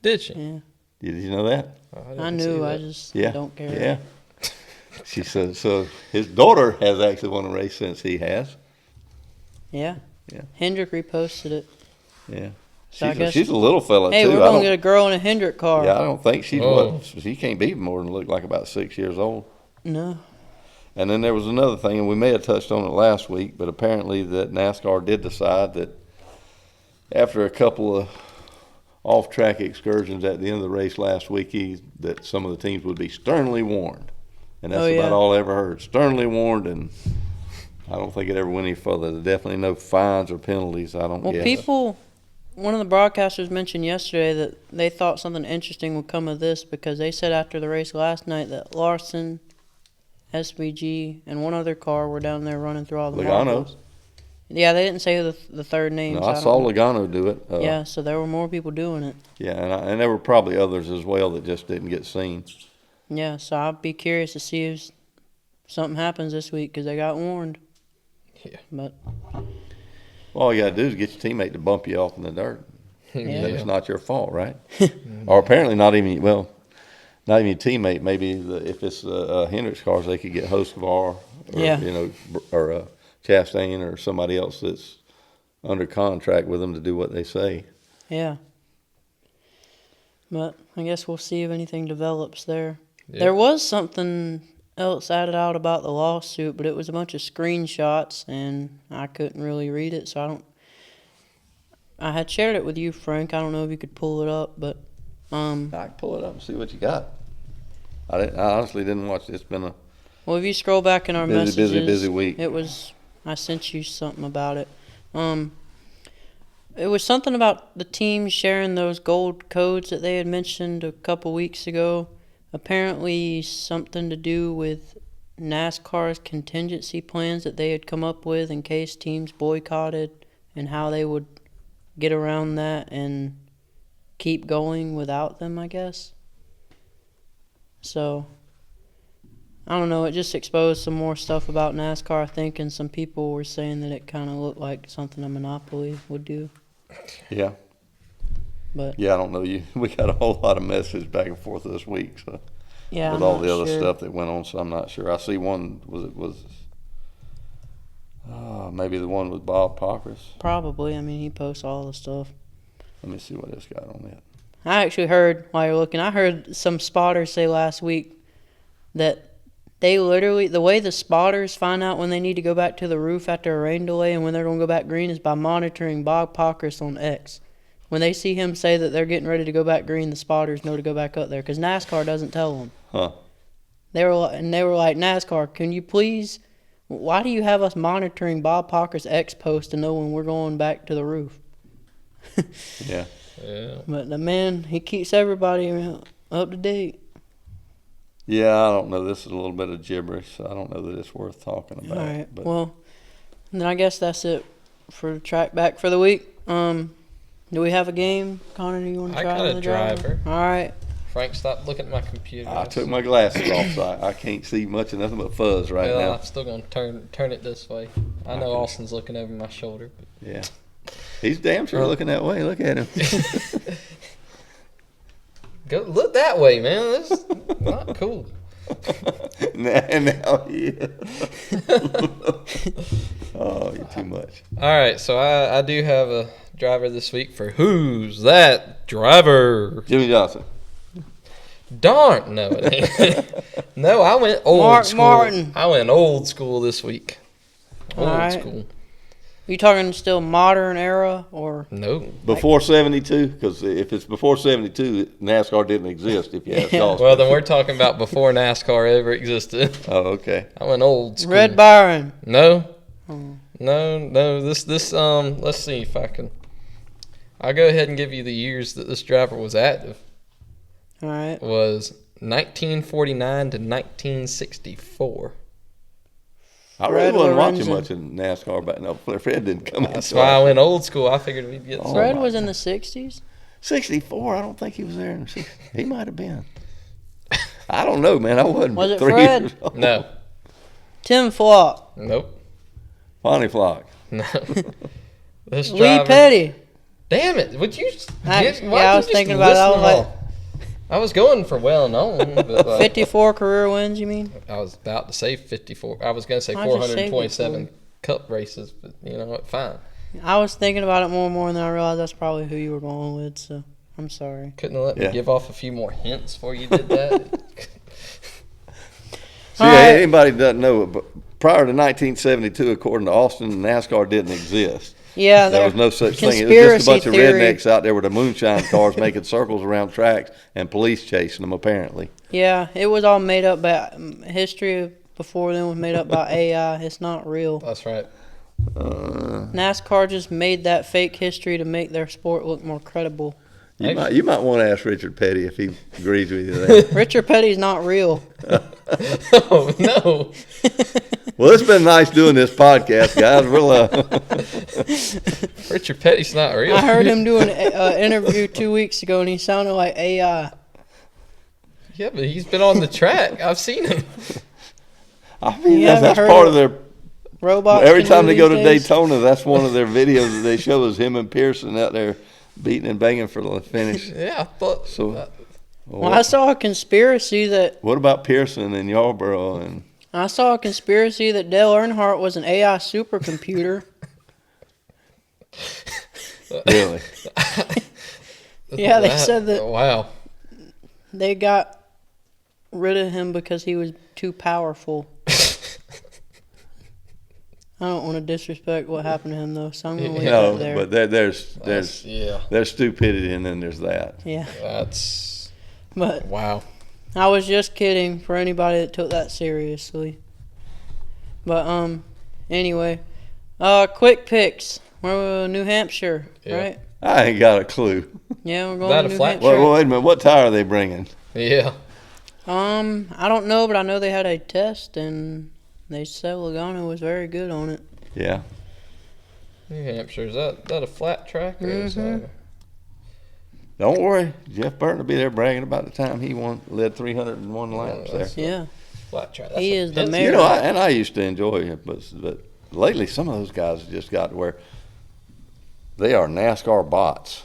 Did she? Yeah. Did you know that? I knew, I just don't care. Yeah. She said, so his daughter has actually won a race since he has. Yeah. Yeah. Hendrick reposted it. Yeah. So I guess- She's a little fella, Hey, too. we're going to get a girl in a Hendrick car. Yeah, I don't think she's Oh. she can't be more than look like about 6 years old. No. And then there was another thing, and we may have touched on it last week, but apparently that NASCAR did decide that after a couple of off-track excursions at the end of the race last week, that some of the teams would be sternly warned. And that's about all I ever heard. Sternly warned, and I don't think it ever went any further. There's definitely no fines or penalties, I don't guess. One of the broadcasters mentioned yesterday that they thought something interesting would come of this, because they said after the race last night that Larson, SVG, and one other car were down there running through all the Logano. marbles. Yeah, they didn't say who the third name. No, so I don't saw know. Logano do it. Yeah, so there were more people doing it. Yeah, and there were probably others as well that just didn't get seen. Yeah, so I'd be curious to see if something happens this week, because they got warned. Yeah. But Well, all you got to do is get your teammate to bump you off in the dirt. Yeah. Then it's not your fault, right? Or apparently not even, well, not even teammate. Maybe if it's Hendricks cars, they could get Hocevar or or Chastain or somebody else that's under contract with them to do what they say. Yeah. But I guess we'll see if anything develops there. Yeah. There was something else added out about the lawsuit, but it was a bunch of screenshots, and I couldn't really read it, so I had shared it with you, Frank. I don't know if you could pull it up, but I can pull it up and see what you got. I honestly didn't watch it. It's been a well, if you scroll back in our messages, busy week. I sent you something about it. It was something about the team sharing those gold codes that they had mentioned a couple weeks ago. Apparently something to do with NASCAR's contingency plans that they had come up with in case teams boycotted and how they would get around that and keep going without them, I guess. So, I don't know, it just exposed some more stuff about NASCAR, I think, and some people were saying that it kind of looked like something a monopoly would do. Yeah. But yeah, I don't know. We got a whole lot of messages back and forth this week, so yeah, with I'm all not the other sure. stuff that went on, so I'm not sure. I see one maybe the one with Bob Pockris. Probably. I mean, he posts all the stuff. Let me see what it's got on it. I actually heard, while you're looking, I heard some spotters say last week that they literally, the way the spotters find out when they need to go back to the roof after a rain delay and when they're going to go back green is by monitoring Bob Pockris on X. When they see him say that they're getting ready to go back green, the spotters know to go back up there because NASCAR doesn't tell them. Huh. They were like, NASCAR, can you please, why do you have us monitoring Bob Pockris' X post to know when we're going back to the roof? Yeah. Yeah. But the man, he keeps everybody up to date. Yeah, I don't know. This is a little bit of gibberish, so I don't know that it's worth talking about. All right. But Well, then I guess that's it for the track back for the week. Do we have a game? Connor, do you want to I try got a the driver. All right. Frank, stop looking at my computer. I took my glasses off, so I can't see much of nothing but fuzz right well, now. I'm still going to turn it this way. I know Austin's looking over my shoulder. But Yeah. He's damn sure looking that way. Look at him. go look that way, man. This is not cool. now he is. Oh, you're too much. All right, so I do have a driver this week for Who's That Driver? Jimmy Johnson. Darn, no, it ain't. No, I went old Mark school. Martin. I went old school this week. Old All right. school. Are you talking still modern era or? No. Before 72, because if it's before 72, NASCAR didn't exist, if you ask Yeah. Austin. Well, then we're talking about before NASCAR ever existed. Oh, okay. I went old school. Red Byron. No. Oh. No. This let's see if I can. I'll go ahead and give you the years that this driver was active. All right. Was 1949 to 1964. I really Fred wasn't Lorenzen. watching much of NASCAR back now. Fred didn't come in. That's why I went old school. I figured we'd get Oh, Fred my was in the 60s. 64, I don't think he was there. He might have been. I don't know, man. I wasn't Was it 3 Fred? years old. No. Tim Flock. Nope. Bonnie Flock. No. This Lee driver. Petty. Damn it! Would you? I why was did you just thinking about it. I listen was all? I was going for well known, but 54 career wins, you mean? I was about to say 54. I was going to say Why'd you say 427 cup races, but you know what? Fine. I was thinking about it more and more, and then I realized that's probably who you were going with, so I'm sorry. Couldn't have let Yeah. me give off a few more hints before you did that. See, All right. anybody doesn't know it, but prior to 1972, according to Austin, NASCAR didn't exist. Yeah, There was no such thing. It was just a conspiracy bunch of theory. rednecks out there with the moonshine cars making circles around tracks and police chasing them, apparently. Yeah, it was all made up by history before then was made up by AI. It's not real. That's right. NASCAR just made that fake history to make their sport look more credible. You might want to ask Richard Petty if he agrees with you there. Richard Petty's not real. Oh, no. Well, it's been nice doing this podcast, guys. We'll Richard Petty's not real. I heard him do an interview 2 weeks ago, and he sounded like AI. Yeah, but he's been on the track. I've seen him. I mean, You that's haven't heard part of of their. Robots. Every can time do they go to these days? Daytona, that's one of their videos that they show is him and Pearson out there beating and banging for the finish. Yeah, I thought. So Well, I saw a conspiracy that What about Pearson and Yarborough? And Dale Earnhardt was an AI supercomputer. really? Yeah, they said that Wow. they got rid of him because he was too powerful. I don't want to disrespect what happened to him though, so I'm gonna leave No, that there. but there's Yeah. there's stupidity, and then there's that. Yeah, That's but wow. I was just kidding for anybody that took that seriously. But anyway, quick picks. We're New Hampshire, Yeah. right? I ain't got a clue. Yeah, we're That going a to New flat Hampshire. Well, wait a minute. What tire are they bringing? Yeah. I don't know, but I know they had a test and they said Logano was very good on it. Yeah. New Hampshire, is that a flat track or is that Don't worry. Jeff Burton will be there bragging about the time he led 301 laps there. Yeah, flat track? He is the Penske. mayor. You know, I used to enjoy it, but lately some of those guys have just got to where they are NASCAR bots.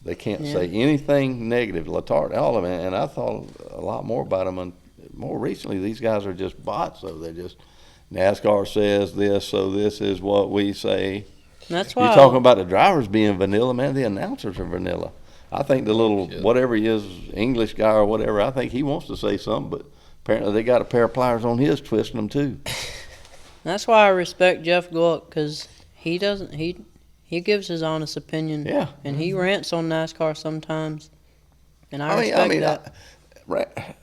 They can't Yeah. say anything negative. Letarte, all of them, and I thought a lot more about them. And more recently, these guys are just bots. So they're just NASCAR says this, so this is what we say. That's why. You're talking about the drivers being vanilla, man. The announcers are vanilla. I think the little whatever he is, English guy or whatever, I think he wants to say something, but apparently they got a pair of pliers on his twisting them too. That's why I respect Jeff Gluck because he doesn't. He gives his honest opinion. Yeah. And he rants on NASCAR sometimes, and I respect that.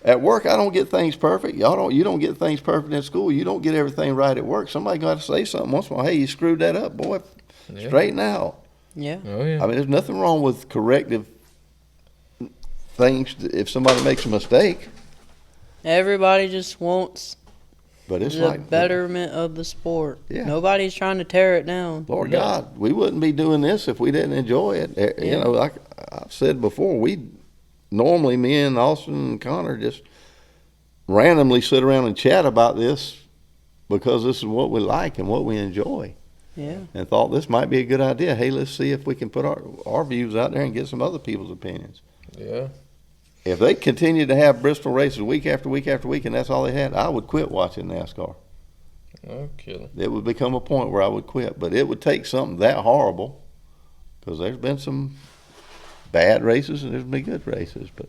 At work, I don't get things perfect. You don't get things perfect in school. You don't get everything right at work. Somebody got to say something once in a while. Hey, you screwed that up, boy. Yeah. Straighten out. Yeah. Oh yeah. I mean, there's nothing wrong with corrective things if somebody makes a mistake. Everybody just wants But it's the like betterment of the sport. Yeah. Nobody's trying to tear it down. Lord God, we wouldn't be doing this if we didn't enjoy it. You Yeah. know, like I've said before, normally me and Austin and Connor just randomly sit around and chat about this because this is what we like and what we enjoy. Yeah. And thought this might be a good idea. Hey, let's see if we can put our views out there and get some other people's opinions. Yeah. If they continued to have Bristol races week after week after week and that's all they had, I would quit watching NASCAR. No kidding. It would become a point where I would quit. But it would take something that horrible, because there's been some bad races and there's been good races. But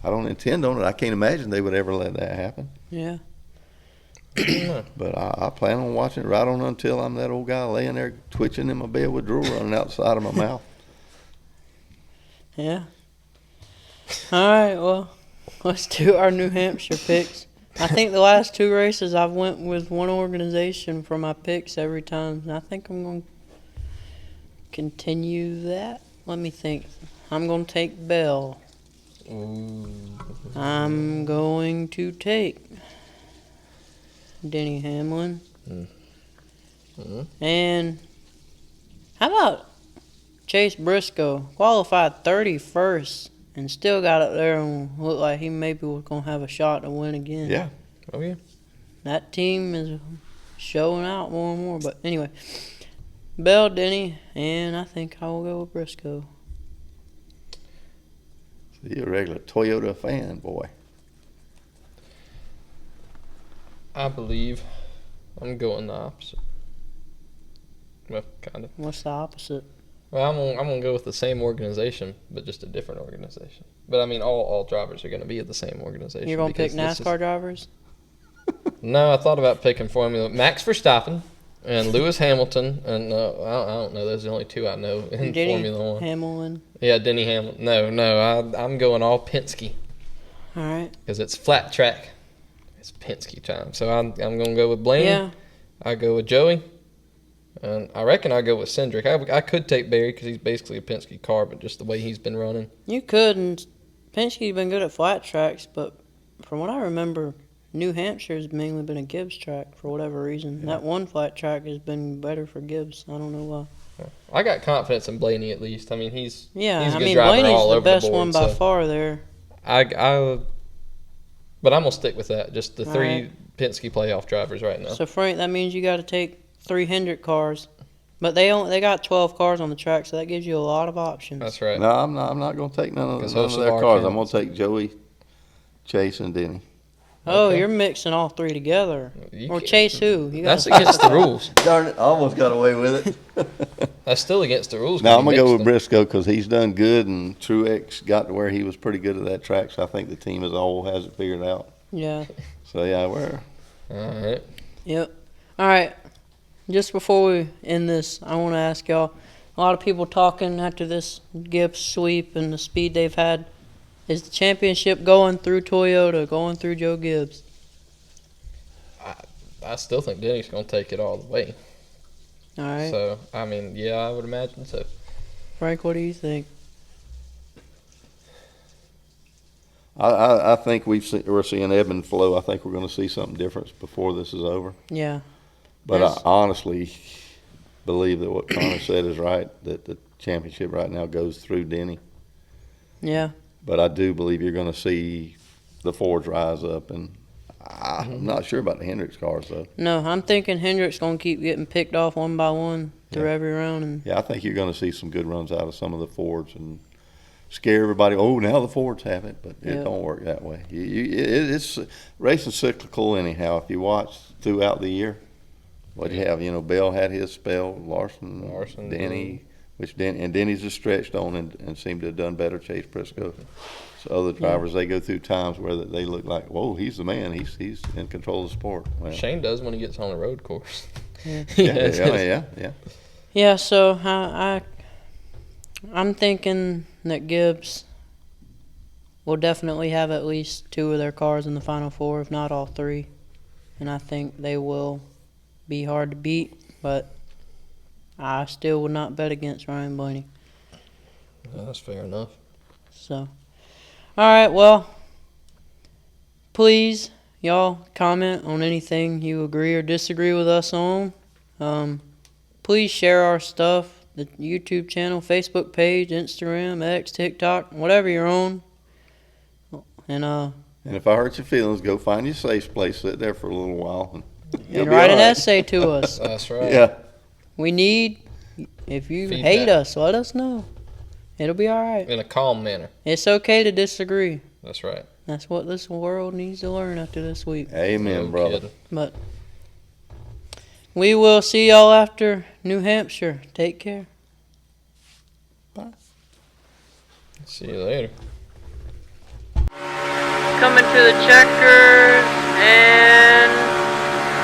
I don't intend on it. I can't imagine they would ever let that happen. Yeah. But I plan on watching it right on until I'm that old guy laying there twitching in my bed with drool running out the side of my mouth. Yeah. All right, well, let's do our New Hampshire picks. I think the last two races I've went with one organization for my picks every time, and I think I'm going to continue that. Let me think. I'm going to take Bell. Ooh. I'm going to take Denny Hamlin. Mhm. And how about Chase Briscoe? Qualified 31st and still got up there and looked like he maybe was going to have a shot to win again. Yeah. Oh yeah. That team is showing out more and more. But anyway, Bell, Denny, and I think I will go with Briscoe. So you're a regular Toyota fan, boy. I believe I'm going the opposite. Well, kind of. What's the opposite? Well, I'm gonna go with the same organization, but just a different organization. But I mean, all drivers are gonna be at the same organization. You're going to pick because this NASCAR drivers? No, I thought about picking Formula. Max Verstappen and Lewis Hamilton, and I don't know. Those are the only two I know in Denny Formula One. Hamlin. Yeah, Denny Hamlin. No, I'm going all Penske All right. because it's flat track. It's Penske time, so I'm gonna go with Blaney. Yeah. I go with Joey, and I reckon I go with Cindric. I could take Barry because he's basically a Penske car, but just the way he's been running. You could, and Penske's been good at flat tracks, but from what I remember, New Hampshire's mainly been a Gibbs track for whatever reason. That one flat track has been better for Gibbs. I don't know why. I got confidence in Blaney at least. I mean, he's a I good mean, driver Blaney's all the over best the board, one by so far there. But I'm gonna stick with that. Just the All three right. Penske playoff drivers right now. So, Frank, that means you got to take 3 Hendrick cars. But they got 12 cars on the track, so that gives you a lot of options. That's right. No, I'm not going to take none of 'Cause their Hocevar cars. I'm going counts. to take Joey, Chase, and Denny. Oh, Okay. you're mixing all three together. You Or can't- Chase who? You That's gotta- against the rules. Darn it, I almost got away with it. That's still against the rules. No, I'm when going to you go with mix them. Briscoe because he's done good, and Truex got to where he was pretty good at that track, so I think the team as a whole has it figured out. Yeah. So, yeah, we're All right. Yep. All right. Just before we end this, I want to ask y'all. A lot of people talking after this Gibbs sweep and the speed they've had. Is the championship going through Toyota, going through Joe Gibbs? I still think Denny's going to take it all the way. All right. So, I mean, yeah, I would imagine so. Frank, what do you think? I think we're seeing ebb and flow. I think we're going to see something different before this is over. Yeah. But Yes. I honestly believe that what Connor said is right, that the championship right now goes through Denny. Yeah. But I do believe you're going to see the Fords rise up, and I'm not sure about the Hendricks cars, though. No, I'm thinking Hendrick's going to keep getting picked off one by one through Yeah. every round. And Yeah, I think you're going to see some good runs out of some of the Fords and scare everybody. Oh, now the Fords have it, but Yeah. it don't work that way. It's racing cyclical anyhow. If you watch throughout the year, what you have, Bell had his spell, Larson, Denny, and Denny's just stretched on and seemed to have done better. Chase Briscoe. So other drivers, they go through times where they look like, whoa, he's the man. He's in control of the sport. Well, Shane does when he gets on the road course. Yeah. yeah. yeah, so I'm thinking that Gibbs will definitely have at least two of their cars in the Final Four, if not all three. And I think they will be hard to beat, but I still would not bet against Ryan Blaney. Yeah, that's fair enough. So, all right, well, please, y'all comment on anything you agree or disagree with us on. Please share our stuff, the YouTube channel, Facebook page, Instagram, X, TikTok, whatever you're on. And And if I hurt your feelings, go find your safe place, sit there for a little while, and you'll be write all an right. essay to us. That's right. Yeah. We need, if you Feedback. hate us, let us know. It'll be all right. In a calm manner. It's okay to disagree. That's right. That's what this world needs to learn after this week. Amen, No brother. kidding. But we will see y'all after New Hampshire. Take care. See you later. Coming to the checkers, and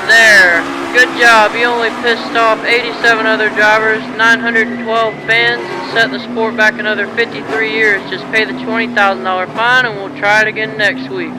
there. Good job. You only pissed off 87 other drivers, 912 fans, and set the sport back another 53 years. Just pay the $20,000 fine, and we'll try it again next week.